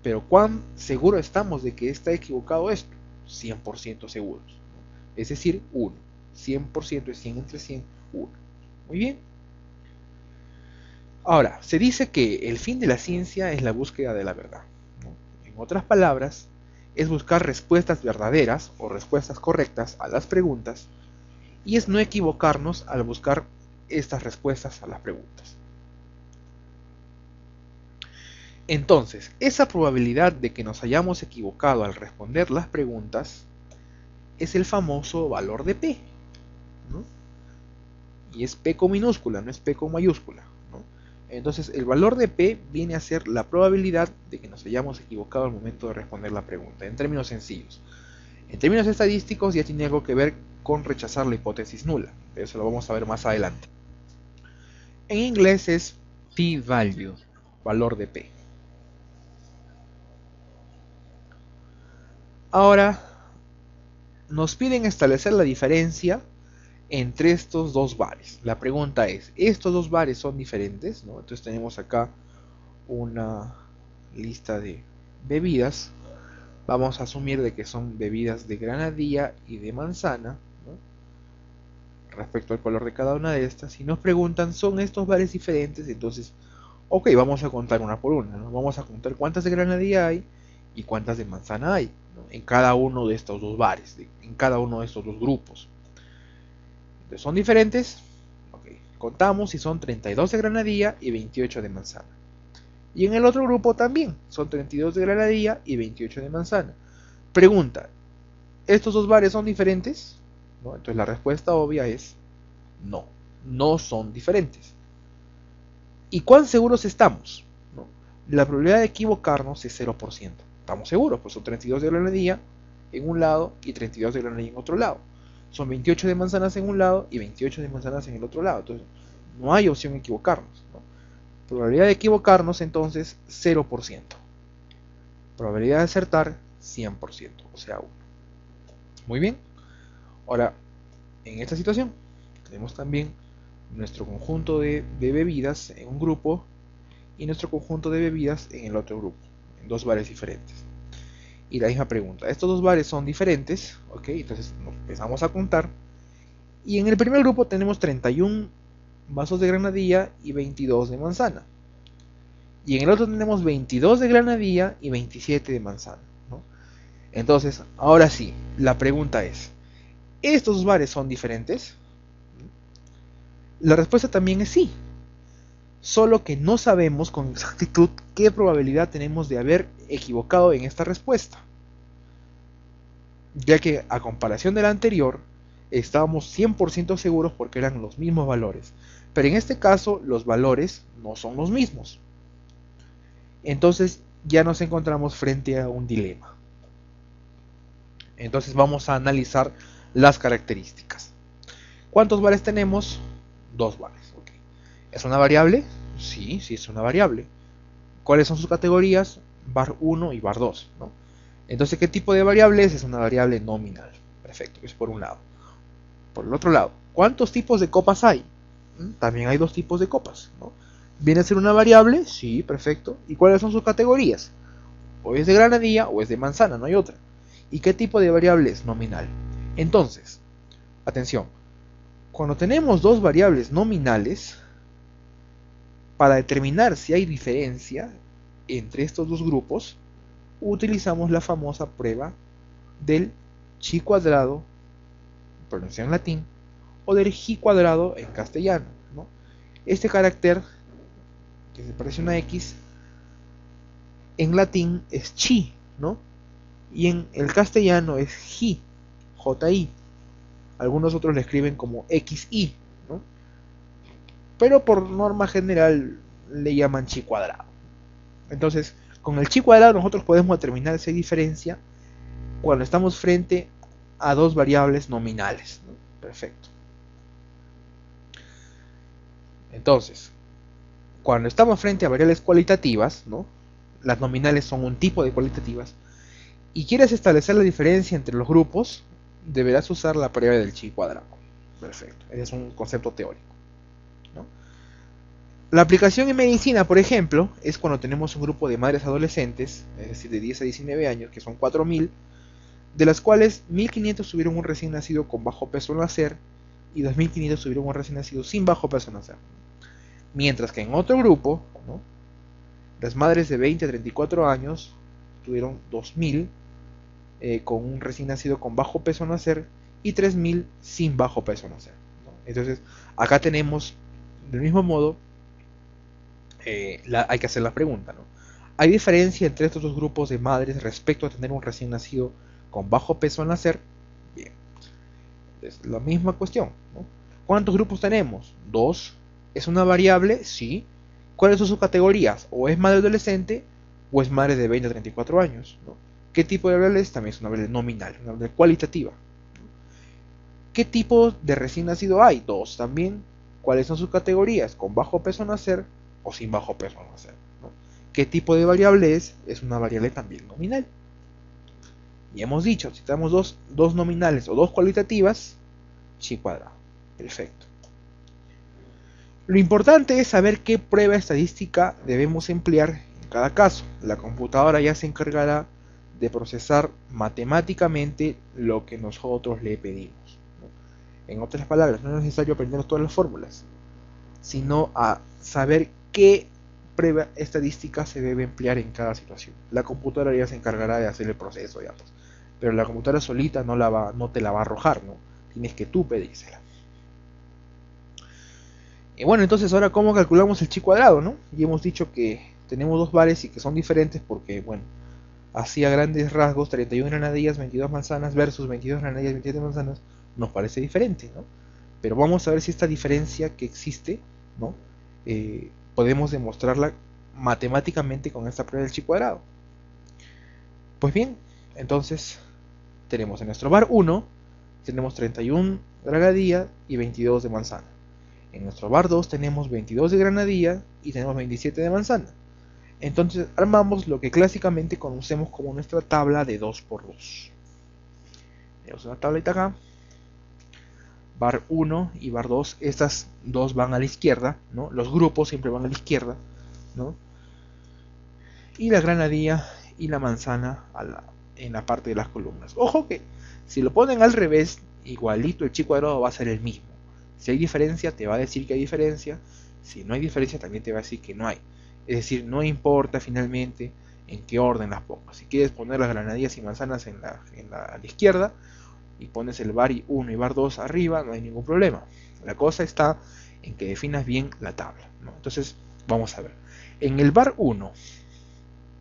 Pero ¿cuán seguro estamos de que está equivocado esto? 100% seguros, ¿no? Es decir, 1. 100% es 100 entre 100, 1. Muy bien. Ahora, se dice que el fin de la ciencia es la búsqueda de la verdad, ¿no? En otras palabras, es buscar respuestas verdaderas o respuestas correctas a las preguntas, y es no equivocarnos al buscar estas respuestas a las preguntas. Entonces, esa probabilidad de que nos hayamos equivocado al responder las preguntas es el famoso valor de P, ¿no? Y es P con minúscula, no es P con mayúscula, ¿no? Entonces, el valor de P viene a ser la probabilidad de que nos hayamos equivocado al momento de responder la pregunta, en términos sencillos. En términos estadísticos ya tiene algo que ver con rechazar la hipótesis nula, de eso lo vamos a ver más adelante. En inglés es p-value, valor de P. Ahora, nos piden establecer la diferencia entre estos dos bares. La pregunta es, ¿estos dos bares son diferentes? ¿No? Entonces tenemos acá una lista de bebidas. Vamos a asumir de que son bebidas de granadilla y de manzana, ¿no? Respecto al color de cada una de estas. Y nos preguntan, ¿son estos bares diferentes? Entonces, ok, vamos a contar una por una, ¿no? Vamos a contar cuántas de granadilla hay y cuántas de manzana hay, ¿no? En cada uno de estos dos bares, en cada uno de estos dos grupos. Entonces, ¿son diferentes? Ok, contamos y son 32 de granadilla y 28 de manzana. Y en el otro grupo también, son 32 de granadilla y 28 de manzana. Pregunta, ¿estos dos bares son diferentes? ¿No? Entonces la respuesta obvia es no, no son diferentes. ¿Y cuán seguros estamos? ¿No? La probabilidad de equivocarnos es 0%. Estamos seguros, pues son 32 de granadilla en un lado y 32 de granadilla en otro lado. Son 28 de manzanas en un lado y 28 de manzanas en el otro lado. Entonces no hay opción de equivocarnos, ¿no? Probabilidad de equivocarnos entonces 0%. Probabilidad de acertar 100%, o sea 1. Muy bien. Ahora, en esta situación tenemos también nuestro conjunto de bebidas en un grupo y nuestro conjunto de bebidas en el otro grupo, en dos bares diferentes. Y la misma pregunta, estos dos bares son diferentes, ok, entonces nos empezamos a contar. Y en el primer grupo tenemos 31 vasos de granadilla y 22 de manzana. Y en el otro tenemos 22 de granadilla y 27 de manzana, ¿no? Entonces, ahora sí, la pregunta es, ¿estos dos bares son diferentes? La respuesta también es sí, solo que no sabemos con exactitud qué probabilidad tenemos de haber equivocado en esta respuesta, ya que a comparación de la anterior estábamos 100% seguros porque eran los mismos valores, pero en este caso los valores no son los mismos. Entonces ya nos encontramos frente a un dilema. Entonces vamos a analizar las características. ¿Cuántos bares tenemos? 2 bares. Okay. ¿Es una variable? Sí, sí es una variable. ¿Cuáles son sus categorías? Var 1 y var 2, ¿no? Entonces, ¿qué tipo de variable es? Es una variable nominal. Perfecto, es por un lado. Por el otro lado, ¿cuántos tipos de copas hay? También hay dos tipos de copas, ¿no? ¿Viene a ser una variable? Sí, perfecto. ¿Y cuáles son sus categorías? O es de granadilla o es de manzana, no hay otra. ¿Y qué tipo de variable es? Nominal. Entonces, atención, cuando tenemos dos variables nominales, para determinar si hay diferencia entre estos dos grupos, utilizamos la famosa prueba del chi cuadrado, pronunciado en latín, o del ji cuadrado en castellano, ¿no? Este carácter, que se parece a una X, en latín es chi, ¿no? Y en el castellano es ji, ji. Algunos otros le escriben como xi, ¿no? Pero por norma general le llaman chi cuadrado. Entonces, con el chi cuadrado nosotros podemos determinar si hay diferencia cuando estamos frente a dos variables nominales, ¿no? Perfecto. Entonces, cuando estamos frente a variables cualitativas, ¿no? Las nominales son un tipo de cualitativas, y quieres establecer la diferencia entre los grupos, deberás usar la prueba del chi cuadrado. Perfecto, ese es un concepto teórico, ¿no? La aplicación en medicina, por ejemplo, es cuando tenemos un grupo de madres adolescentes, es decir, de 10 a 19 años, que son 4000, de las cuales 1500 tuvieron un recién nacido con bajo peso al nacer y 2500 tuvieron un recién nacido sin bajo peso al nacer. Mientras que en otro grupo, ¿no?, las madres de 20 a 34 años tuvieron 2000 con un recién nacido con bajo peso al nacer y 3000 sin bajo peso al nacer, ¿no? Entonces, acá tenemos, del mismo modo, hay que hacer la pregunta, ¿no? ¿Hay diferencia entre estos dos grupos de madres respecto a tener un recién nacido con bajo peso al nacer? Bien, es la misma cuestión, ¿no? ¿Cuántos grupos tenemos? Dos. ¿Es una variable? Sí. ¿Cuáles son sus categorías? ¿O es madre adolescente o es madre de 20 a 34 años, ¿no? ¿Qué tipo de variable es? También es una variable nominal, una variable cualitativa. ¿Qué tipo de recién nacido hay? Dos también. ¿Cuáles son sus categorías? ¿Con bajo peso al nacer o sin bajo peso al nacer, ¿no? ¿Qué tipo de variable es? Es una variable también nominal. Y hemos dicho, si tenemos dos nominales o dos cualitativas, chi cuadrado. Perfecto. Lo importante es saber qué prueba estadística debemos emplear en cada caso. La computadora ya se encargará de procesar matemáticamente lo que nosotros le pedimos, ¿no? En otras palabras, no es necesario aprender todas las fórmulas, sino a saber qué prueba estadística se debe emplear en cada situación. La computadora ya se encargará de hacer el proceso, ya, pues, pero la computadora solita no te la va a arrojar, ¿no? Tienes que tú pedírsela. Y bueno, entonces ahora cómo calculamos el chi cuadrado, ¿no? Y hemos dicho que tenemos dos bares y que son diferentes porque, bueno, así a grandes rasgos, 31 granadillas, 22 manzanas versus 22 granadillas, 27 manzanas, nos parece diferente, ¿no? Pero vamos a ver si esta diferencia que existe, ¿no?, podemos demostrarla matemáticamente con esta prueba del chi cuadrado. Pues bien, entonces tenemos en nuestro bar 1, tenemos 31 granadilla y 22 de manzana. En nuestro bar 2 tenemos 22 de granadilla y tenemos 27 de manzana. Entonces armamos lo que clásicamente conocemos como nuestra tabla de 2×2. Tenemos una tablita acá. Bar 1 y bar 2, estas dos van a la izquierda, ¿no? Los grupos siempre van a la izquierda, ¿no? Y la granadilla y la manzana en la parte de las columnas. Ojo que si lo ponen al revés, igualito el chi cuadrado va a ser el mismo. Si hay diferencia, te va a decir que hay diferencia. Si no hay diferencia, también te va a decir que no hay. Es decir, no importa finalmente en qué orden las pongas. Si quieres poner las granadillas y manzanas a la izquierda y pones el bar 1 y bar 2 arriba, no hay ningún problema. La cosa está en que definas bien la tabla, ¿no? Entonces, vamos a ver. En el bar 1,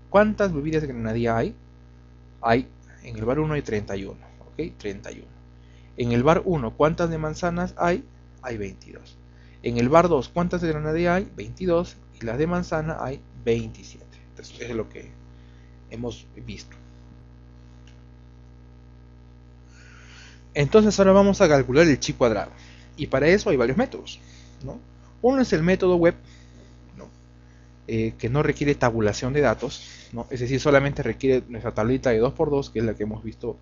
¿cuántas bebidas de granadilla hay? En el bar 1 hay 31, ¿ok? 31. En el bar 1, ¿cuántas de manzanas hay? Hay 22. En el bar 2, ¿cuántas de granadilla hay? 22. Y las de manzana hay 27. Entonces, es lo que hemos visto. Entonces ahora vamos a calcular el chi cuadrado. Y para eso hay varios métodos, ¿no? Uno es el método web, ¿no?, que no requiere tabulación de datos, ¿no? Es decir, solamente requiere nuestra tablita de 2×2, que es la que hemos visto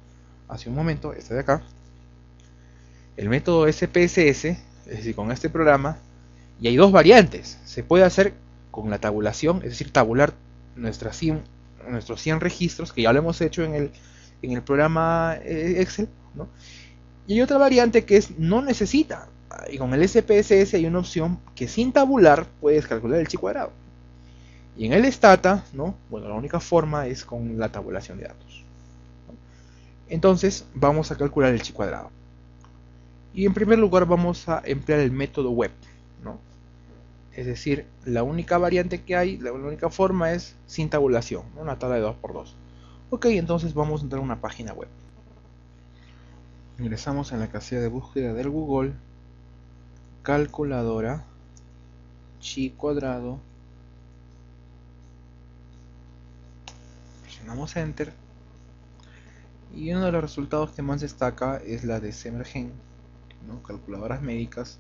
hace un momento, esta de acá. El método SPSS, es decir, con este programa, y hay dos variantes. Se puede hacer con la tabulación, es decir, tabular nuestros 100 registros, que ya lo hemos hecho en el programa Excel, ¿no? Y hay otra variante que es no necesita. Y con el SPSS hay una opción que sin tabular puedes calcular el chi cuadrado. Y en el Stata, ¿no?, bueno, la única forma es con la tabulación de datos, ¿no? Entonces vamos a calcular el chi cuadrado. Y en primer lugar vamos a emplear el método web, ¿no? Es decir, la única variante que hay, la única forma es sin tabulación, ¿no?, una tabla de 2×2. Ok, entonces vamos a entrar a una página web. Ingresamos en la casilla de búsqueda del Google, calculadora, chi cuadrado, presionamos Enter y uno de los resultados que más destaca es la de Semergen, ¿no?, calculadoras médicas.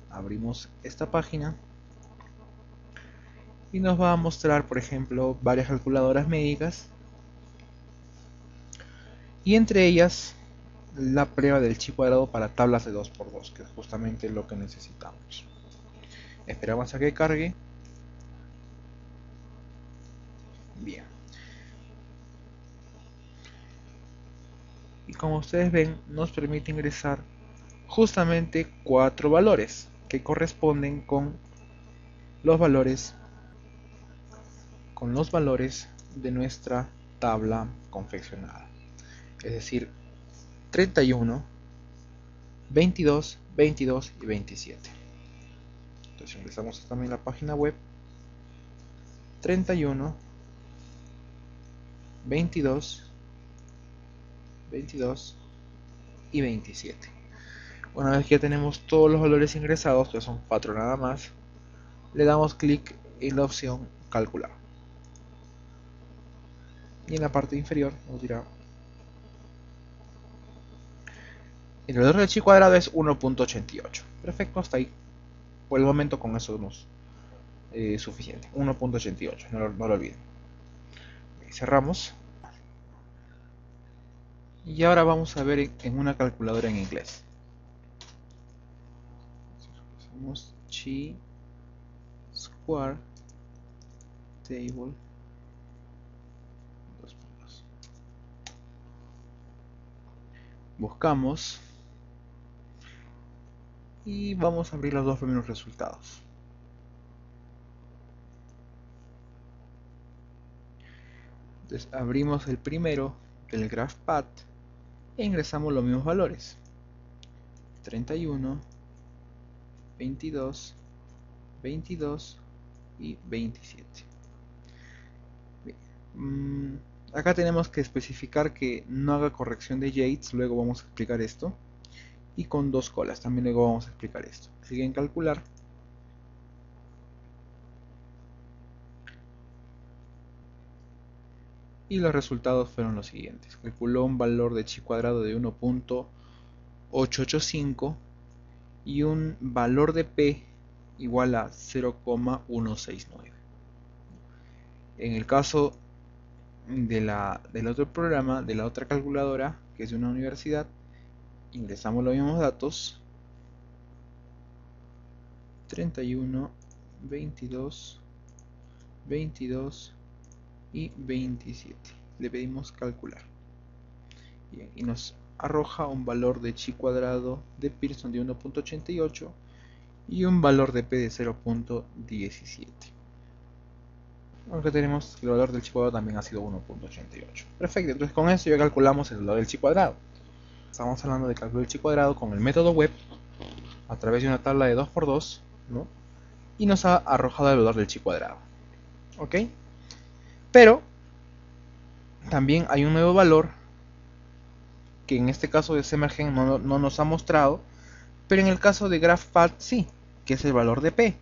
Abrimos esta página y nos va a mostrar, por ejemplo, varias calculadoras médicas y entre ellas la prueba del chi cuadrado para tablas de 2×2, que es justamente lo que necesitamos. Esperamos a que cargue. Bien. Y como ustedes ven, nos permite ingresar justamente 4 valores que corresponden con los valores de nuestra tabla confeccionada, es decir, 31, 22, 22 y 27. Entonces ingresamos también a la página web. 31, 22, 22 y 27. Una vez que ya tenemos todos los valores ingresados, que son 4 nada más, le damos clic en la opción calcular, y en la parte inferior nos dirá el valor del chi cuadrado es 1.88. Perfecto, hasta ahí. Por el momento con eso es suficiente. 1.88, no lo olviden. Cerramos. Y ahora vamos a ver en una calculadora en inglés. Hacemos chi square table 2×2. Buscamos y vamos a abrir los dos primeros resultados. Entonces abrimos el primero, el GraphPad, e ingresamos los mismos valores: 31, 22, 22 y 27. Bien. Acá tenemos que especificar que no haga corrección de Yates, luego vamos a explicar esto, y con 2 colas, también luego vamos a explicar esto. Clic en calcular. Y los resultados fueron los siguientes. Calculó un valor de chi cuadrado de 1.885 y un valor de p igual a 0,169. En el caso del otro programa, de la otra calculadora, que es de una universidad, ingresamos los mismos datos: 31, 22, 22 y 27. Le pedimos calcular. Bien, y nos arroja un valor de chi cuadrado de Pearson de 1.88 y un valor de p de 0.17. Aunque tenemos que el valor del chi cuadrado también ha sido 1.88. Perfecto, entonces con eso ya calculamos el valor del chi cuadrado. Estamos hablando de cálculo del chi cuadrado con el método web a través de una tabla de 2×2, ¿no? Y nos ha arrojado el valor del chi cuadrado. ¿Ok? Pero también hay un nuevo valor que en este caso de Semergen no nos ha mostrado, pero en el caso de GraphPad sí, que es el valor de P,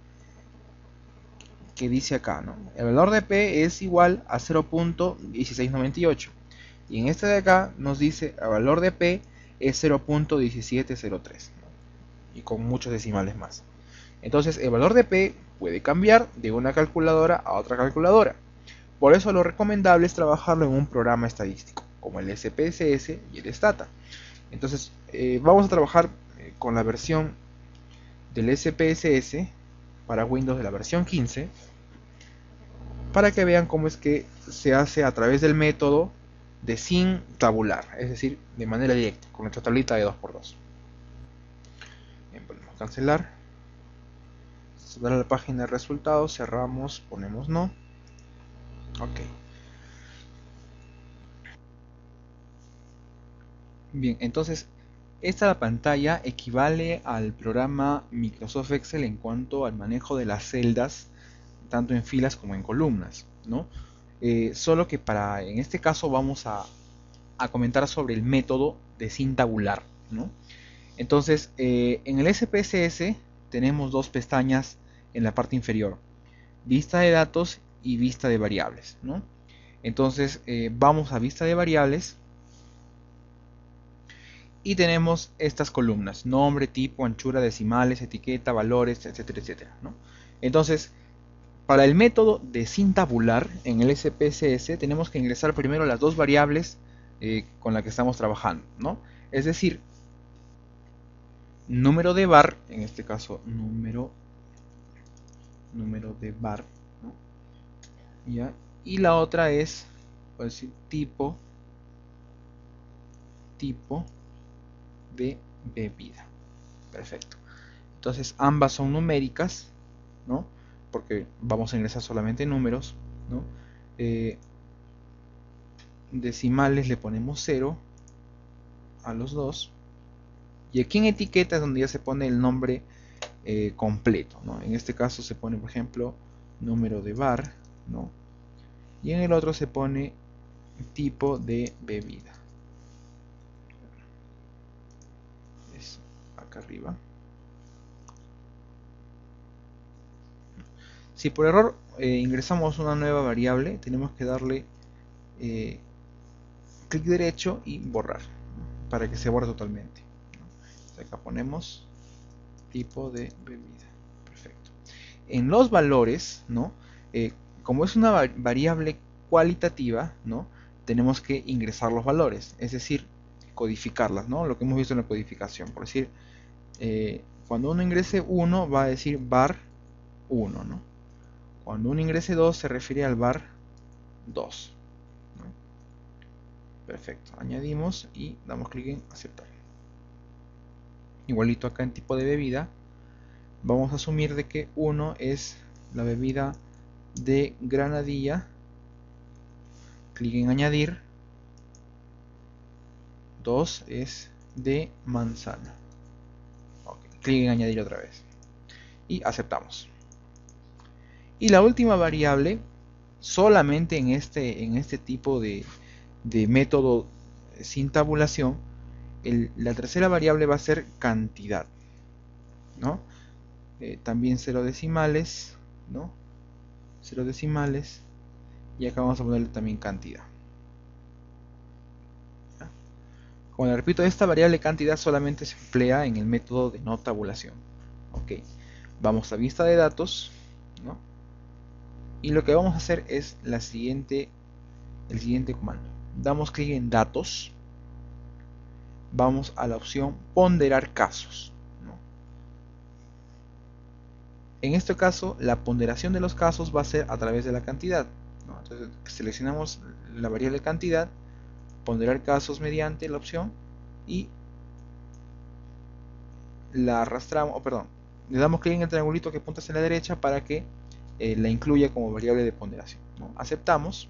que dice acá, ¿no? El valor de P es igual a 0.1698, y en este de acá nos dice el valor de P es 0.1703, ¿no? Y con muchos decimales más. Entonces el valor de P puede cambiar de una calculadora a otra calculadora. Por eso lo recomendable es trabajarlo en un programa estadístico, como el SPSS y el Stata. Entonces vamos a trabajar con la versión del SPSS para Windows de la versión 15, para que vean cómo es que se hace a través del método de sin tabular, es decir, de manera directa, con nuestra tablita de 2×2. Bien, podemos cancelar, dar a la página de resultados, cerramos, ponemos no. Ok. Bien, entonces esta pantalla equivale al programa Microsoft Excel en cuanto al manejo de las celdas, tanto en filas como en columnas, ¿no? Solo que en este caso vamos a comentar sobre el método de sin tabular, ¿no? Entonces, en el SPSS tenemos dos pestañas en la parte inferior: vista de datos y vista de variables, ¿no? Entonces vamos a vista de variables y tenemos estas columnas: nombre, tipo, anchura, decimales, etiqueta, valores, etcétera, etcétera, ¿no? Entonces, para el método de sin tabular en el SPSS tenemos que ingresar primero las dos variables con la que estamos trabajando, ¿no? Es decir, número de bar, en este caso número de bar, ¿no? ¿Ya? Y la otra es, puedo decir, tipo de bebida. Perfecto. Entonces ambas son numéricas, ¿no? Porque vamos a ingresar solamente números, ¿no? Decimales le ponemos 0 a los dos. Y aquí en etiqueta es donde ya se pone el nombre completo, ¿no? En este caso se pone, por ejemplo, número de bar, ¿no? Y en el otro se pone tipo de bebida. Eso, acá arriba. Si por error ingresamos una nueva variable, tenemos que darle clic derecho y borrar, ¿no? Para que se borre totalmente, ¿no? Entonces acá ponemos tipo de bebida. Perfecto. En los valores, ¿no? Como es una variable cualitativa, ¿no? Tenemos que ingresar los valores, es decir, codificarlas, ¿no? Lo que hemos visto en la codificación. Por decir, cuando uno ingrese 1 va a decir bar 1, ¿no? Cuando uno ingrese 2 se refiere al bar 2, ¿no? Perfecto, añadimos y damos clic en aceptar. Igualito acá en tipo de bebida, vamos a asumir de que 1 es la bebida de granadilla, clic en añadir, 2 es de manzana, okay. Clic en añadir otra vez y aceptamos. Y la última variable, solamente en este tipo de método sin tabulación, la tercera variable va a ser cantidad, ¿no? También 0 decimales, ¿no? 0 decimales, y acá vamos a ponerle también cantidad. ¿Ya? Como le repito, esta variable cantidad solamente se emplea en el método de no tabulación. Ok, vamos a vista de datos, ¿no? Y lo que vamos a hacer es el siguiente comando. Damos clic en datos, vamos a la opción ponderar casos, ¿no? En este caso, la ponderación de los casos va a ser a través de la cantidad, ¿no? Entonces seleccionamos la variable cantidad, ponderar casos mediante la opción y la arrastramos, le damos clic en el triangulito que apunta hacia la derecha para que la incluya como variable de ponderación, ¿no? Aceptamos.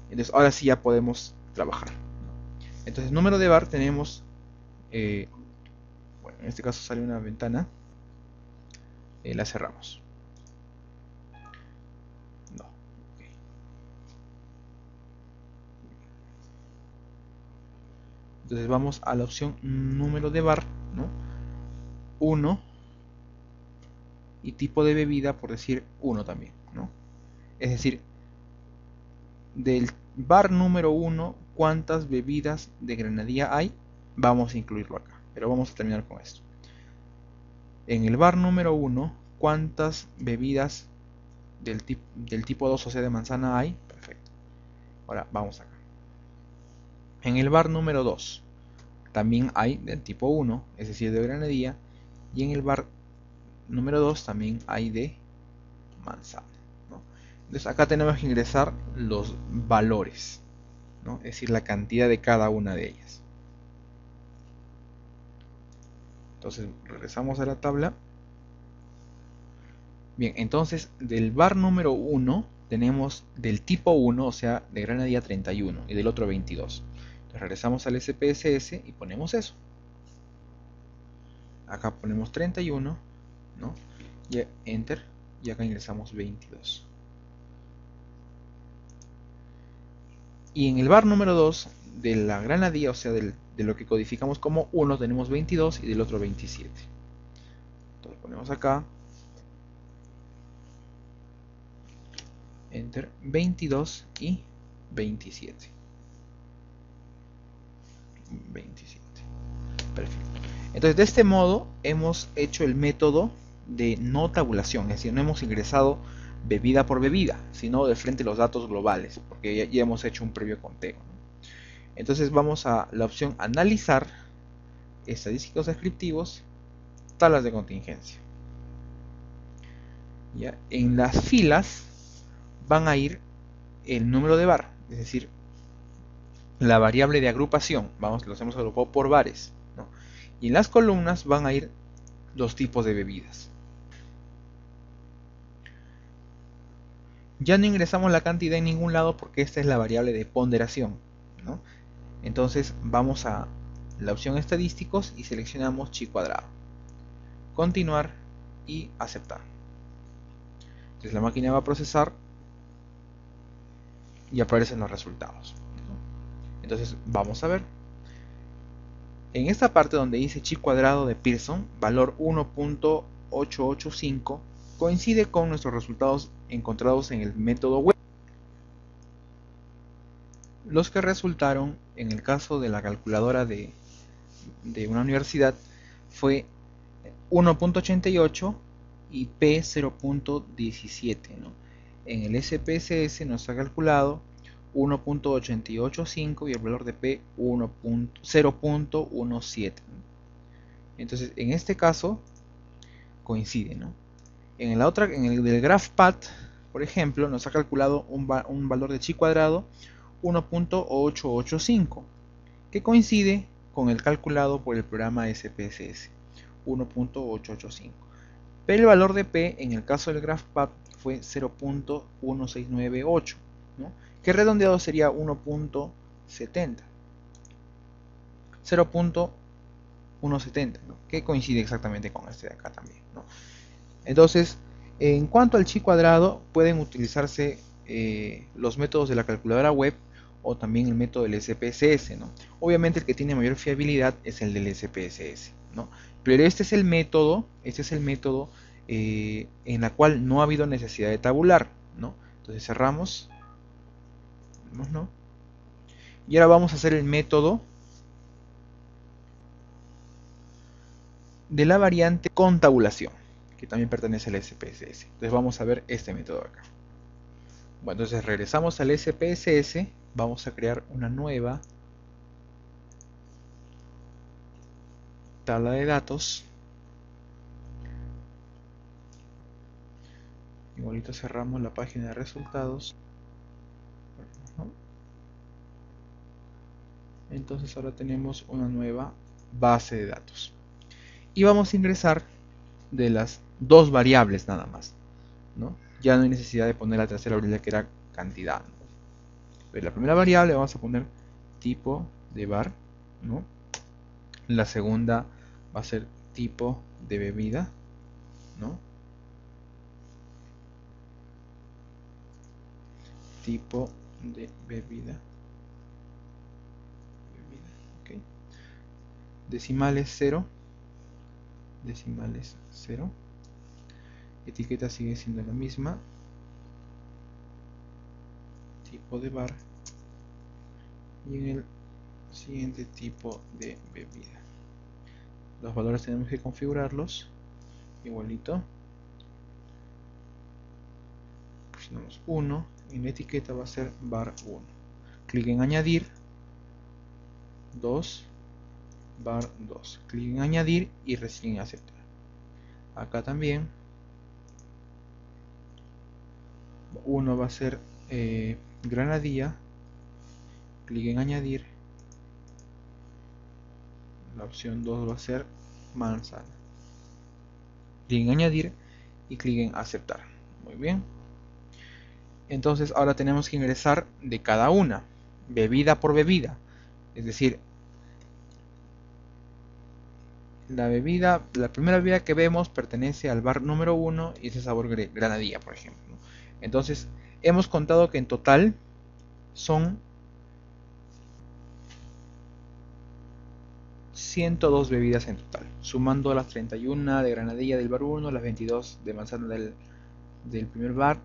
Entonces ahora sí ya podemos trabajar, ¿no? Entonces número de bar tenemos, bueno, en este caso sale una ventana, la cerramos. No. Okay. Entonces vamos a la opción número de bar, ¿no? 1 y tipo de bebida, por decir 1 también, ¿no? Es decir, del bar número 1, ¿cuántas bebidas de granadilla hay? Vamos a incluirlo acá, pero vamos a terminar con esto. En el bar número 1, ¿cuántas bebidas del tipo 2, o sea de manzana, hay? Perfecto. Ahora vamos acá. En el bar número 2 también hay del tipo 1, es decir de granadilla, y en el bar número 2 también hay de manzana, ¿no? Entonces acá tenemos que ingresar los valores, ¿no? Es decir, la cantidad de cada una de ellas. Entonces regresamos a la tabla. Bien, entonces del bar número 1 tenemos del tipo 1, o sea de granadilla 31, y del otro 22. Entonces regresamos al SPSS y ponemos eso. Acá ponemos 31, ¿no? Y enter, y acá ingresamos 22. Y en el bar número 2 de la granadilla, o sea de lo que codificamos como 1, tenemos 22 y del otro 27. Entonces ponemos acá enter, 22 y 27. 27. Perfecto. Entonces de este modo hemos hecho el método de no tabulación, es decir, no hemos ingresado bebida por bebida, sino de frente los datos globales, porque ya hemos hecho un previo conteo, ¿no? Entonces vamos a la opción analizar, estadísticos descriptivos, tablas de contingencia. ¿Ya? En las filas van a ir el número de bar, es decir, la variable de agrupación, los hemos agrupado por bares, ¿no? Y en las columnas van a ir los tipos de bebidas. Ya no ingresamos la cantidad en ningún lado porque esta es la variable de ponderación, ¿no? Entonces vamos a la opción estadísticos y seleccionamos chi cuadrado, continuar y aceptar. Entonces la máquina va a procesar y aparecen los resultados. Entonces vamos a ver. En esta parte donde dice chi cuadrado de Pearson, valor 1.885, coincide con nuestros resultados encontrados en el método web. Los que resultaron en el caso de la calculadora de una universidad fue 1.88 y P 0.17, ¿no? En el SPSS nos ha calculado 1.885 y el valor de P 0.17. Entonces en este caso coincide, ¿no? En el del GraphPad, por ejemplo, nos ha calculado un valor de chi cuadrado 1.885, que coincide con el calculado por el programa SPSS, 1.885. Pero el valor de P en el caso del GraphPad fue 0.1698, ¿no? Que redondeado sería 1.70. 0.170, ¿no? Que coincide exactamente con este de acá también, ¿no? Entonces, en cuanto al chi cuadrado, pueden utilizarse los métodos de la calculadora web o también el método del SPSS, ¿no? Obviamente el que tiene mayor fiabilidad es el del SPSS, ¿no? Pero este es el método en la cual no ha habido necesidad de tabular, ¿no? Entonces cerramos, ¿no? Y ahora vamos a hacer el método de la variante con tabulación, que también pertenece al SPSS. Entonces vamos a ver este método acá. Bueno, entonces regresamos al SPSS, vamos a crear una nueva tabla de datos. Igualito cerramos la página de resultados. Entonces ahora tenemos una nueva base de datos. Y vamos a ingresar de las dos variables nada más, ¿no? Ya no hay necesidad de poner la tercera variable que era cantidad, ¿no? Pero la primera variable vamos a poner tipo de bar, ¿no? La segunda va a ser tipo de bebida, ¿no? Tipo de bebida, ok. Decimales 0, decimales 0. Etiqueta sigue siendo la misma, tipo de bar, y en el siguiente tipo de bebida. Los valores tenemos que configurarlos igualito. Presionamos 1 y la etiqueta va a ser bar 1. Clic en añadir, 2, bar 2. Clic en añadir y recién aceptar. Acá también 1 va a ser granadilla. Clic en añadir. La opción 2 va a ser manzana. Clic en añadir y clic en aceptar. Muy bien. Entonces ahora tenemos que ingresar de cada una, bebida por bebida. Es decir, la primera bebida que vemos pertenece al bar número 1 y es el sabor granadilla, por ejemplo. Entonces, hemos contado que en total son 102 bebidas en total, sumando las 31 de granadilla del bar 1, las 22 de manzana del primer bar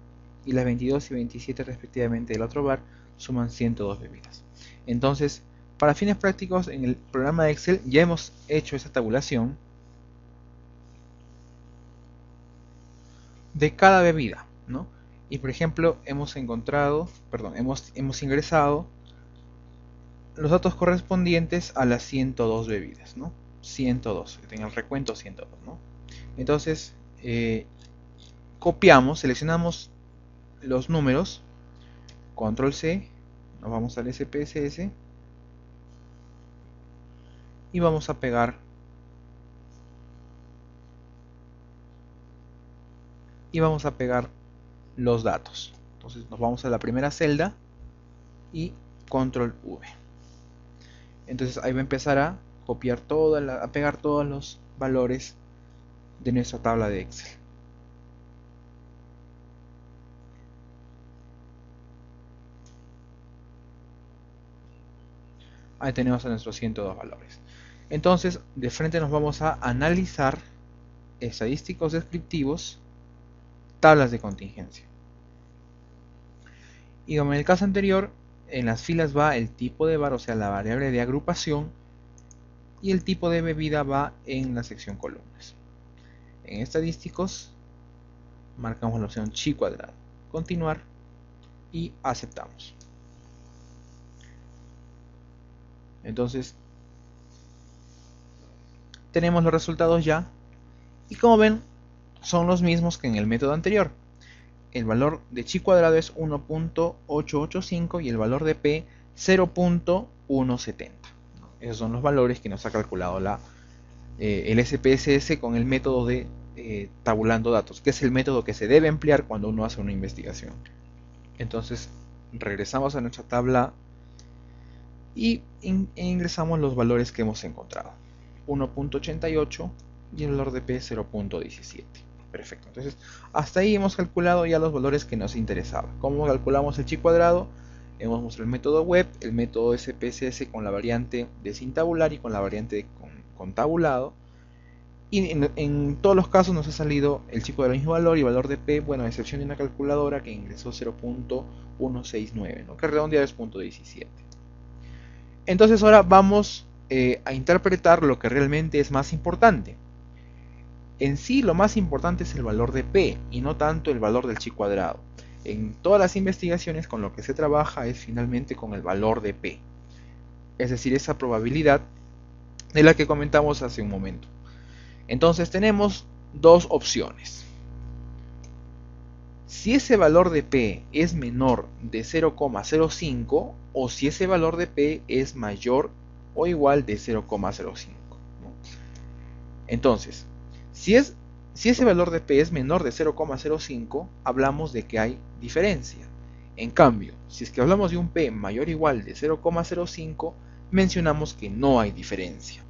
y las 22 y 27 respectivamente del otro bar, suman 102 bebidas. Entonces, para fines prácticos, en el programa de Excel ya hemos hecho esa tabulación de cada bebida, ¿no? Y por ejemplo, hemos ingresado los datos correspondientes a las 102 bebidas, ¿no? 102, en el recuento 102, ¿no? Entonces, copiamos, seleccionamos los números, control C, nos vamos al SPSS y vamos a pegar los datos. Entonces nos vamos a la primera celda y control V. Entonces ahí va a empezar a copiar a pegar todos los valores de nuestra tabla de Excel. Ahí tenemos a nuestros 102 valores. Entonces, de frente nos vamos a analizar estadísticos descriptivos, tablas de contingencia. Y como en el caso anterior, en las filas va el tipo de bar, o sea, la variable de agrupación, y el tipo de bebida va en la sección columnas. En estadísticos, marcamos la opción chi cuadrado, continuar y aceptamos. Entonces, tenemos los resultados ya, y como ven, son los mismos que en el método anterior. El valor de chi cuadrado es 1.885 y el valor de p 0.170. Esos son los valores que nos ha calculado el SPSS con el método de tabulando datos, que es el método que se debe emplear cuando uno hace una investigación. Entonces, regresamos a nuestra tabla y ingresamos los valores que hemos encontrado. 1.88 y el valor de p 0.17. Perfecto, entonces hasta ahí hemos calculado ya los valores que nos interesaban. ¿Cómo calculamos el chi cuadrado? Hemos mostrado el método web, el método SPSS con la variante de sin tabular y con la variante con tabulado. Y en todos los casos nos ha salido el chi cuadrado del mismo valor y valor de p, bueno, a excepción de una calculadora que ingresó 0.169, ¿no? Que redondea es 0.17. Entonces ahora vamos a interpretar lo que realmente es más importante. En sí lo más importante es el valor de p y no tanto el valor del chi cuadrado. En todas las investigaciones con lo que se trabaja es finalmente con el valor de p. Es decir, esa probabilidad de la que comentamos hace un momento. Entonces tenemos dos opciones. Si ese valor de p es menor de 0,05 o si ese valor de p es mayor o igual de 0,05. ¿no? Entonces, si ese valor de p es menor de 0,05, hablamos de que hay diferencia. En cambio, si es que hablamos de un p mayor o igual de 0,05, mencionamos que no hay diferencia.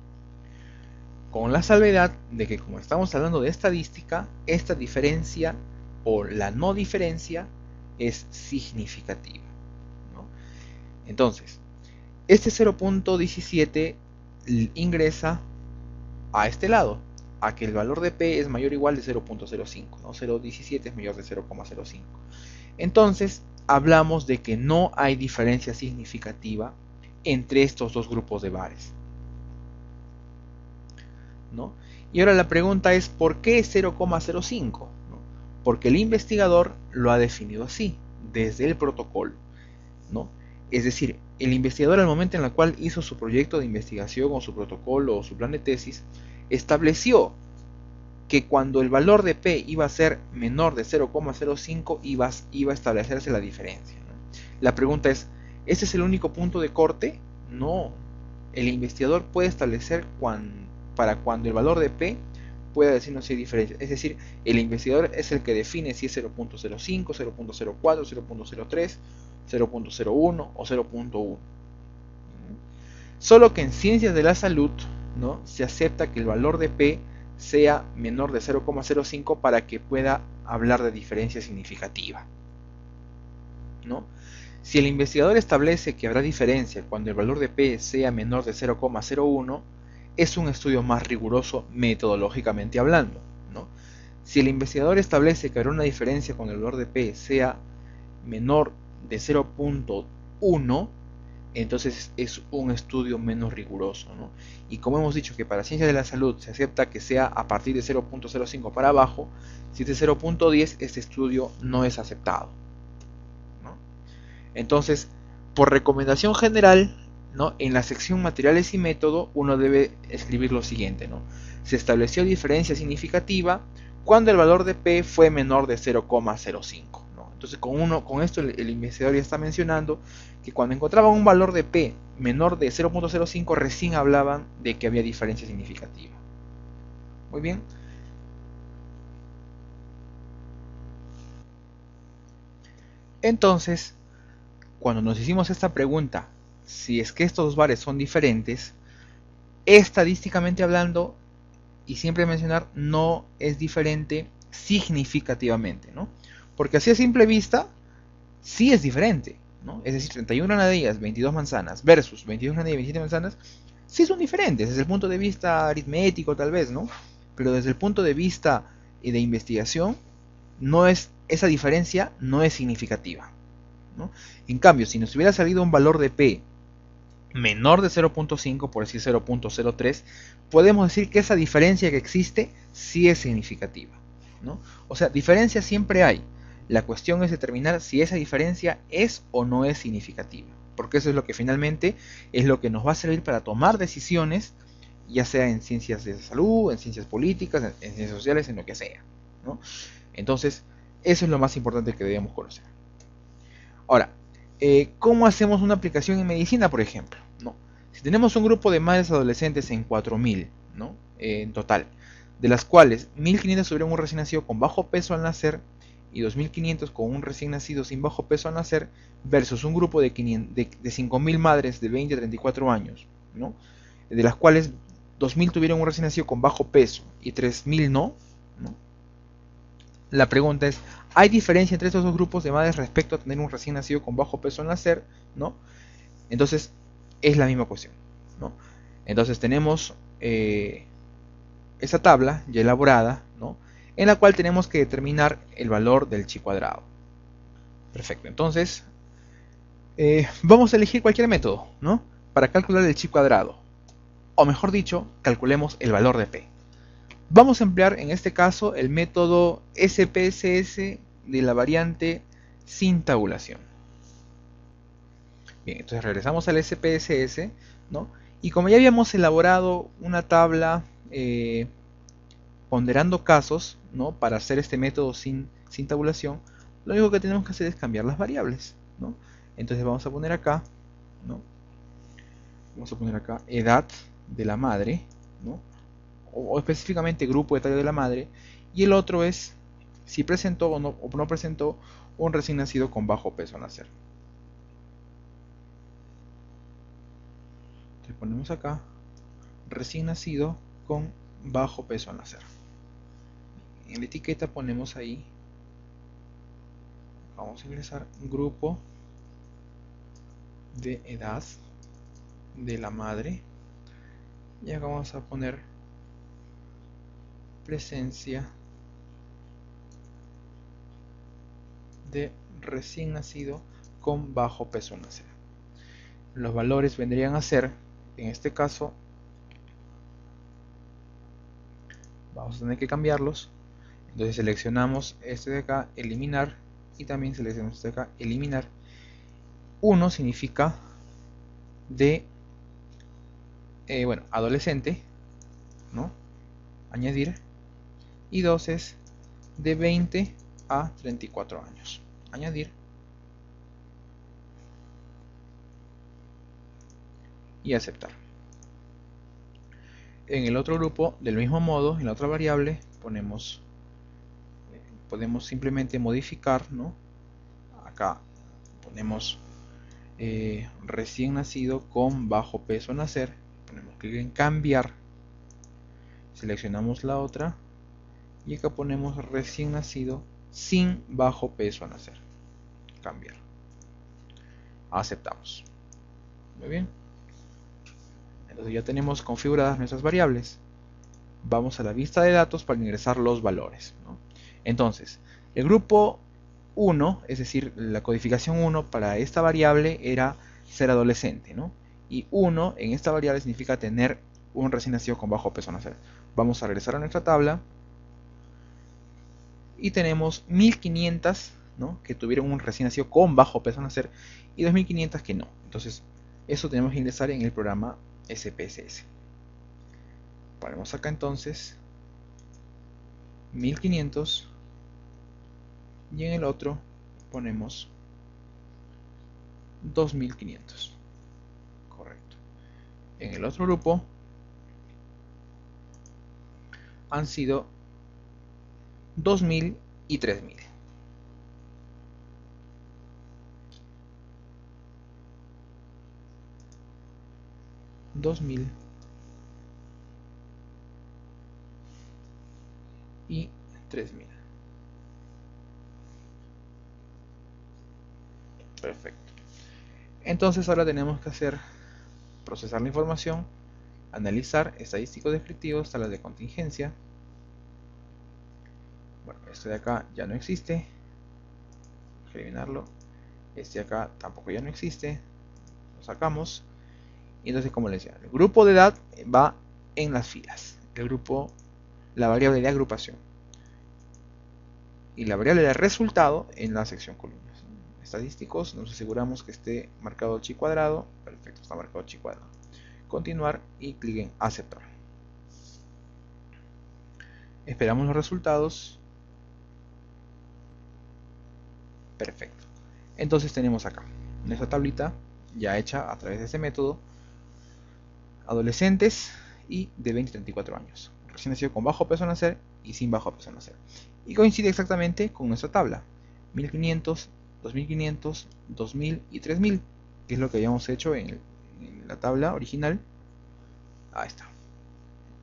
Con la salvedad de que como estamos hablando de estadística, esta diferencia o la no diferencia es significativa. ¿no? Entonces, este 0.17 ingresa a este lado, a que el valor de p es mayor o igual de 0.05, ¿no? 0.17 es mayor de 0.05. Entonces, hablamos de que no hay diferencia significativa entre estos dos grupos de bares. ¿no? Y ahora la pregunta es, ¿por qué 0,05? ¿no? Porque el investigador lo ha definido así, desde el protocolo. ¿no? Es decir, el investigador al momento en el cual hizo su proyecto de investigación o su protocolo o su plan de tesis, estableció que cuando el valor de P iba a ser menor de 0,05 iba a establecerse la diferencia. ¿no? La pregunta es, ¿ese es el único punto de corte? No. El investigador puede establecer para cuando el valor de P pueda decirnos si hay diferencia. Es decir, el investigador es el que define si es 0.05, 0.04, 0.03, 0.01 o 0.1. Solo que en ciencias de la salud, ¿no? se acepta que el valor de P sea menor de 0,05 para que pueda hablar de diferencia significativa. ¿no? Si el investigador establece que habrá diferencia cuando el valor de P sea menor de 0,01, es un estudio más riguroso metodológicamente hablando. ¿no? Si el investigador establece que habrá una diferencia cuando el valor de P sea menor de 0.1, entonces es un estudio menos riguroso. ¿no? Y como hemos dicho que para ciencias de la salud se acepta que sea a partir de 0.05 para abajo, si es de 0.10 este estudio no es aceptado. ¿no? Entonces, por recomendación general, ¿no? En la sección materiales y método uno debe escribir lo siguiente, ¿no? Se estableció diferencia significativa cuando el valor de P fue menor de 0,05, ¿no? Entonces con esto el investigador ya está mencionando que cuando encontraban un valor de P menor de 0,05 recién hablaban de que había diferencia significativa. Muy bien. Entonces, cuando nos hicimos esta pregunta, si es que estos dos bares son diferentes, estadísticamente hablando, y siempre mencionar, no es diferente significativamente, ¿no? Porque así a simple vista, sí es diferente, ¿no? Es decir, 31 granadillas, 22 manzanas, versus 22 granadillas, 27 manzanas, sí son diferentes, desde el punto de vista aritmético tal vez, ¿no? Pero desde el punto de vista de investigación, esa diferencia no es significativa, ¿no? En cambio, si nos hubiera salido un valor de P menor de 0.5, por decir 0.03, podemos decir que esa diferencia que existe sí es significativa, ¿no? O sea, diferencia siempre hay. La cuestión es determinar si esa diferencia es o no es significativa, porque eso es lo que finalmente es lo que nos va a servir para tomar decisiones, ya sea en ciencias de salud, en ciencias políticas, en ciencias sociales, en lo que sea, ¿no? Entonces, eso es lo más importante que debemos conocer. Ahora, ¿cómo hacemos una aplicación en medicina, por ejemplo? ¿No? Si tenemos un grupo de madres adolescentes en 4.000, ¿no? En total, de las cuales 1.500 tuvieron un recién nacido con bajo peso al nacer y 2.500 con un recién nacido sin bajo peso al nacer, versus un grupo de 5.000 madres de 20 a 34 años, ¿no? De las cuales 2.000 tuvieron un recién nacido con bajo peso y 3.000 no, ¿no? La pregunta es, ¿hay diferencia entre estos dos grupos de madres respecto a tener un recién nacido con bajo peso al nacer? ¿No? Entonces, es la misma cuestión, ¿no? Entonces tenemos esa tabla ya elaborada, ¿no? En la cual tenemos que determinar el valor del chi cuadrado. Perfecto, entonces vamos a elegir cualquier método, ¿no? Para calcular el chi cuadrado. O mejor dicho, calculemos el valor de P. Vamos a emplear en este caso el método SPSS de la variante sin tabulación. Bien, entonces regresamos al SPSS, ¿no? Y como ya habíamos elaborado una tabla ponderando casos, ¿no? Para hacer este método sin tabulación, lo único que tenemos que hacer es cambiar las variables, ¿no? Entonces vamos a poner acá, ¿no? Vamos a poner acá edad de la madre, ¿no? O específicamente grupo etario de la madre, y el otro es si presentó o no presentó un recién nacido con bajo peso al nacer. Entonces ponemos acá recién nacido con bajo peso al nacer. En la etiqueta ponemos ahí, vamos a ingresar grupo de edad de la madre, y acá vamos a poner presencia de recién nacido con bajo peso al nacer. Los valores vendrían a ser, en este caso, vamos a tener que cambiarlos. Entonces seleccionamos este de acá, eliminar, y también seleccionamos este de acá, eliminar. 1 significa de, adolescente, ¿no? Añadir. Y 2 es de 20 a 34 años. Añadir. Y aceptar. En el otro grupo, del mismo modo, en la otra variable, podemos simplemente modificar, ¿no? Acá ponemos recién nacido con bajo peso al nacer, ponemos clic en cambiar, seleccionamos la otra y acá ponemos recién nacido sin bajo peso al nacer, cambiar, aceptamos. Muy bien, entonces ya tenemos configuradas nuestras variables. Vamos a la vista de datos para ingresar los valores, ¿no? Entonces, el grupo 1, es decir, la codificación 1 para esta variable era ser adolescente, ¿no? Y 1 en esta variable significa tener un recién nacido con bajo peso al nacer. Vamos a regresar a nuestra tabla y tenemos 1500, ¿no? Que tuvieron un recién nacido con bajo peso al nacer y 2500 que no. Entonces Eso tenemos que ingresar en el programa SPSS. Ponemos acá entonces 1500 y en el otro ponemos 2500. Correcto. En el otro grupo han sido 2000 y 3000. Y 3000. Perfecto. Entonces ahora tenemos que procesar la información, analizar estadísticos descriptivos, tablas de contingencia. Bueno, este de acá ya no existe. Vamos a eliminarlo. Este de acá tampoco ya no existe. Lo sacamos. Y entonces, como les decía, el grupo de edad va en las filas. La variable de agrupación. Y la variable de resultado en la sección columnas. Estadísticos, nos aseguramos que esté marcado chi cuadrado. Perfecto, está marcado chi cuadrado. Continuar y clic en aceptar. Esperamos los resultados. Perfecto. Entonces tenemos acá nuestra tablita ya hecha a través de este método. Adolescentes y de 20 a 34 años. Recién nacido con bajo peso al nacer y sin bajo peso al nacer. Y coincide exactamente con nuestra tabla. 1500, 2500, 2000 y 3000. Que es lo que habíamos hecho en la tabla original. Ahí está.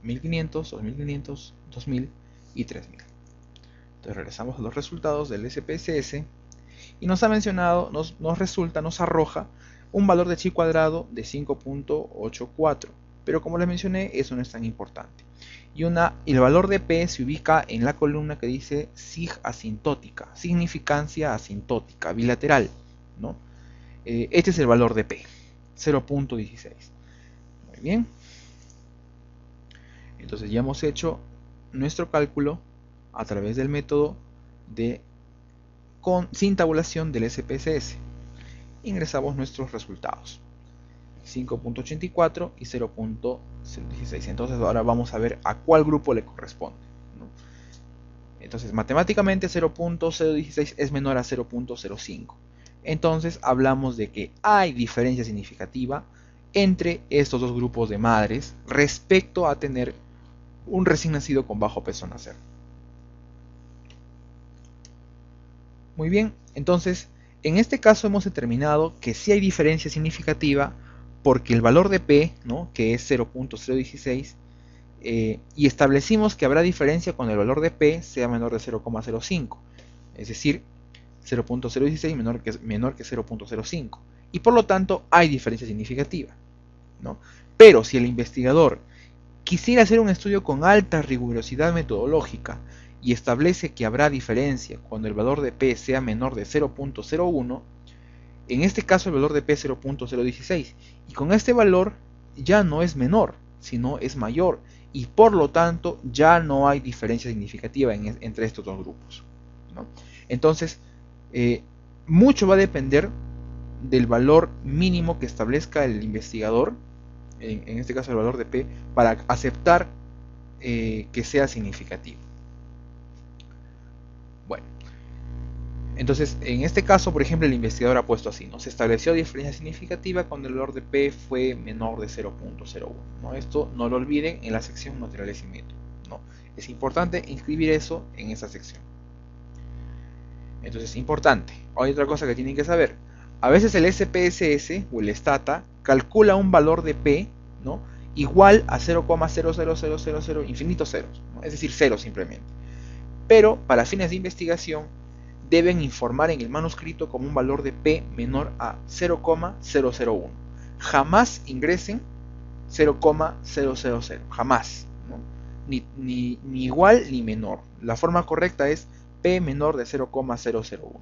1500, 2500, 2000 y 3000. Entonces regresamos a los resultados del SPSS y nos ha mencionado, nos arroja un valor de chi cuadrado de 5.84, pero como les mencioné, eso no es tan importante. Y el valor de P se ubica en la columna que dice sig asintótica, significancia asintótica, bilateral, ¿no? Este es el valor de P, 0.16. Muy bien. Entonces ya hemos hecho nuestro cálculo a través del método sin tabulación del SPSS. Ingresamos nuestros resultados, 5.84 y 0.016. Entonces ahora vamos a ver a cuál grupo le corresponde, ¿no? Entonces matemáticamente 0.016 es menor a 0.05. Entonces hablamos de que hay diferencia significativa entre estos dos grupos de madres respecto a tener un recién nacido con bajo peso al nacer. Muy bien, entonces en este caso hemos determinado que sí hay diferencia significativa porque el valor de P, ¿no?, que es 0.016, y establecimos que habrá diferencia cuando el valor de P sea menor de 0.05, es decir, 0.016 menor que 0.05, y por lo tanto hay diferencia significativa, ¿no? Pero si el investigador quisiera hacer un estudio con alta rigurosidad metodológica y establece que habrá diferencia cuando el valor de P sea menor de 0.01, en este caso el valor de P es 0.016, y con este valor ya no es menor, sino es mayor, y por lo tanto ya no hay diferencia significativa entre estos dos grupos, ¿no? Entonces, mucho va a depender del valor mínimo que establezca el investigador, en este caso el valor de P, para aceptar que sea significativo. Bueno, entonces en este caso, por ejemplo, el investigador ha puesto así, ¿no? Se estableció diferencia significativa cuando el valor de P fue menor de 0.01, ¿no? Esto no lo olviden en la sección materiales y métodos, ¿no? Es importante inscribir eso en esa sección. Entonces es importante. Hay otra cosa que tienen que saber. A veces el SPSS o el Stata calcula un valor de P, ¿no?, igual a 0,00000 infinitos ceros, ¿no? Es decir, cero simplemente. Pero para fines de investigación deben informar en el manuscrito como un valor de P menor a 0,001. Jamás ingresen 0,000, jamás, ¿no? Ni igual ni menor. La forma correcta es P menor de 0,001.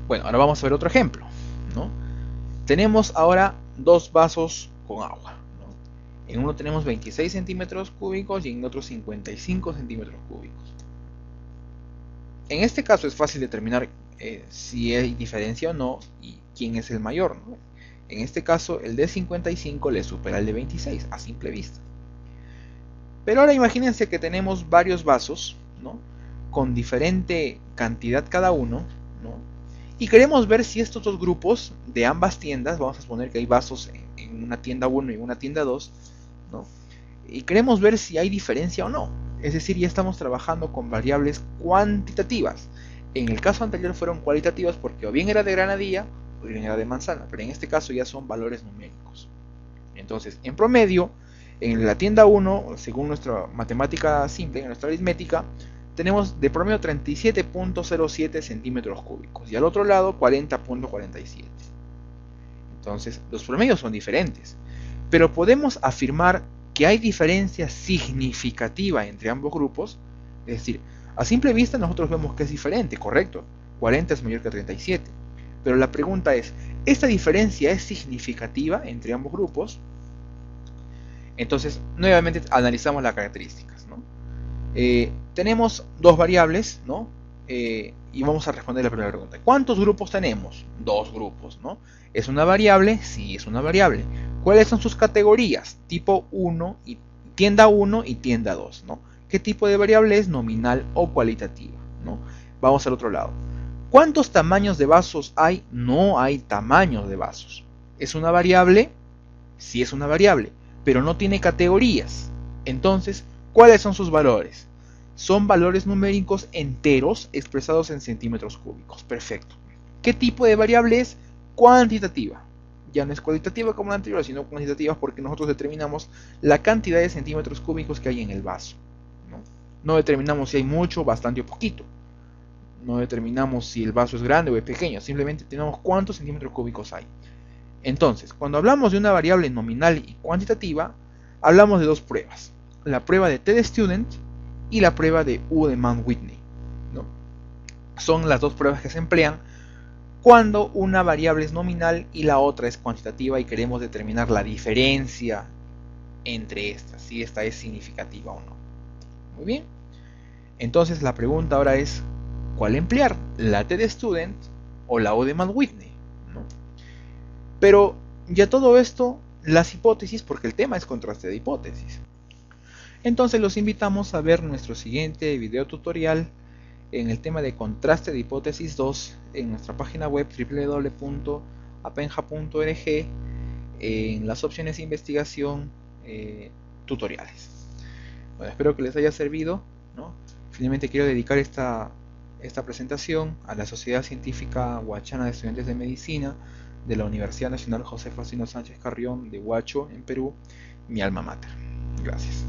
Bueno, ahora vamos a ver otro ejemplo, ¿no? Tenemos ahora dos vasos con agua, ¿no? En uno tenemos 26 centímetros cúbicos y en otro 55 centímetros cúbicos. En este caso es fácil determinar si hay diferencia o no y quién es el mayor, ¿no? En este caso el de 55 le supera al de 26 a simple vista. Pero ahora imagínense que tenemos varios vasos, ¿no? Con diferente cantidad cada uno, ¿no? Y queremos ver si estos dos grupos de ambas tiendas, vamos a suponer que hay vasos en una tienda 1 y una tienda 2, ¿no? Y queremos ver si hay diferencia o no. Es decir, ya estamos trabajando con variables cuantitativas. En el caso anterior fueron cualitativas porque o bien era de granadilla o bien era de manzana, pero en este caso ya son valores numéricos. Entonces, en promedio, en la tienda 1, según nuestra matemática simple, en nuestra aritmética, tenemos de promedio 37.07 centímetros cúbicos y al otro lado 40.47. Entonces, los promedios son diferentes, pero podemos afirmar que hay diferencia significativa entre ambos grupos. Es decir, a simple vista nosotros vemos que es diferente, correcto, 40 es mayor que 37, pero la pregunta es, ¿esta diferencia es significativa entre ambos grupos? Entonces, nuevamente analizamos las características, ¿no? Tenemos dos variables, ¿no? Y vamos a responder la primera pregunta. ¿Cuántos grupos tenemos? Dos grupos, ¿no? ¿Es una variable? Sí, es una variable. ¿Cuáles son sus categorías? Tipo 1 y tienda 1 y tienda 2, ¿no? ¿Qué tipo de variable es? Nominal o cualitativa, ¿no? Vamos al otro lado. ¿Cuántos tamaños de vasos hay? No hay tamaños de vasos. ¿Es una variable? Sí, es una variable, pero no tiene categorías. Entonces, ¿cuáles son sus valores? Son valores numéricos enteros expresados en centímetros cúbicos. Perfecto. ¿Qué tipo de variable es? Cuantitativa. Ya no es cualitativa como la anterior, sino cuantitativa porque nosotros determinamos la cantidad de centímetros cúbicos que hay en el vaso. No determinamos si hay mucho, bastante o poquito. No determinamos si el vaso es grande o es pequeño. Simplemente tenemos cuántos centímetros cúbicos hay. Entonces, cuando hablamos de una variable nominal y cuantitativa, hablamos de dos pruebas. La prueba de TD-Student y la prueba de Udemann-Whitney, ¿no? Son las dos pruebas que se emplean cuando una variable es nominal y la otra es cuantitativa y queremos determinar la diferencia entre estas, si esta es significativa o no. Muy bien. Entonces la pregunta ahora es, ¿cuál emplear? ¿La TD-Student o la Udemann-Whitney? ¿No? Pero ya todo esto, las hipótesis, porque el tema es contraste de hipótesis. Entonces los invitamos a ver nuestro siguiente video tutorial en el tema de contraste de hipótesis 2 en nuestra página web www.apenja.org en las opciones de investigación tutoriales. Bueno, espero que les haya servido, ¿no? Finalmente quiero dedicar esta presentación a la Sociedad Científica Huachana de Estudiantes de Medicina de la Universidad Nacional José Faustino Sánchez Carrión de Huacho, en Perú, mi alma mater. Gracias.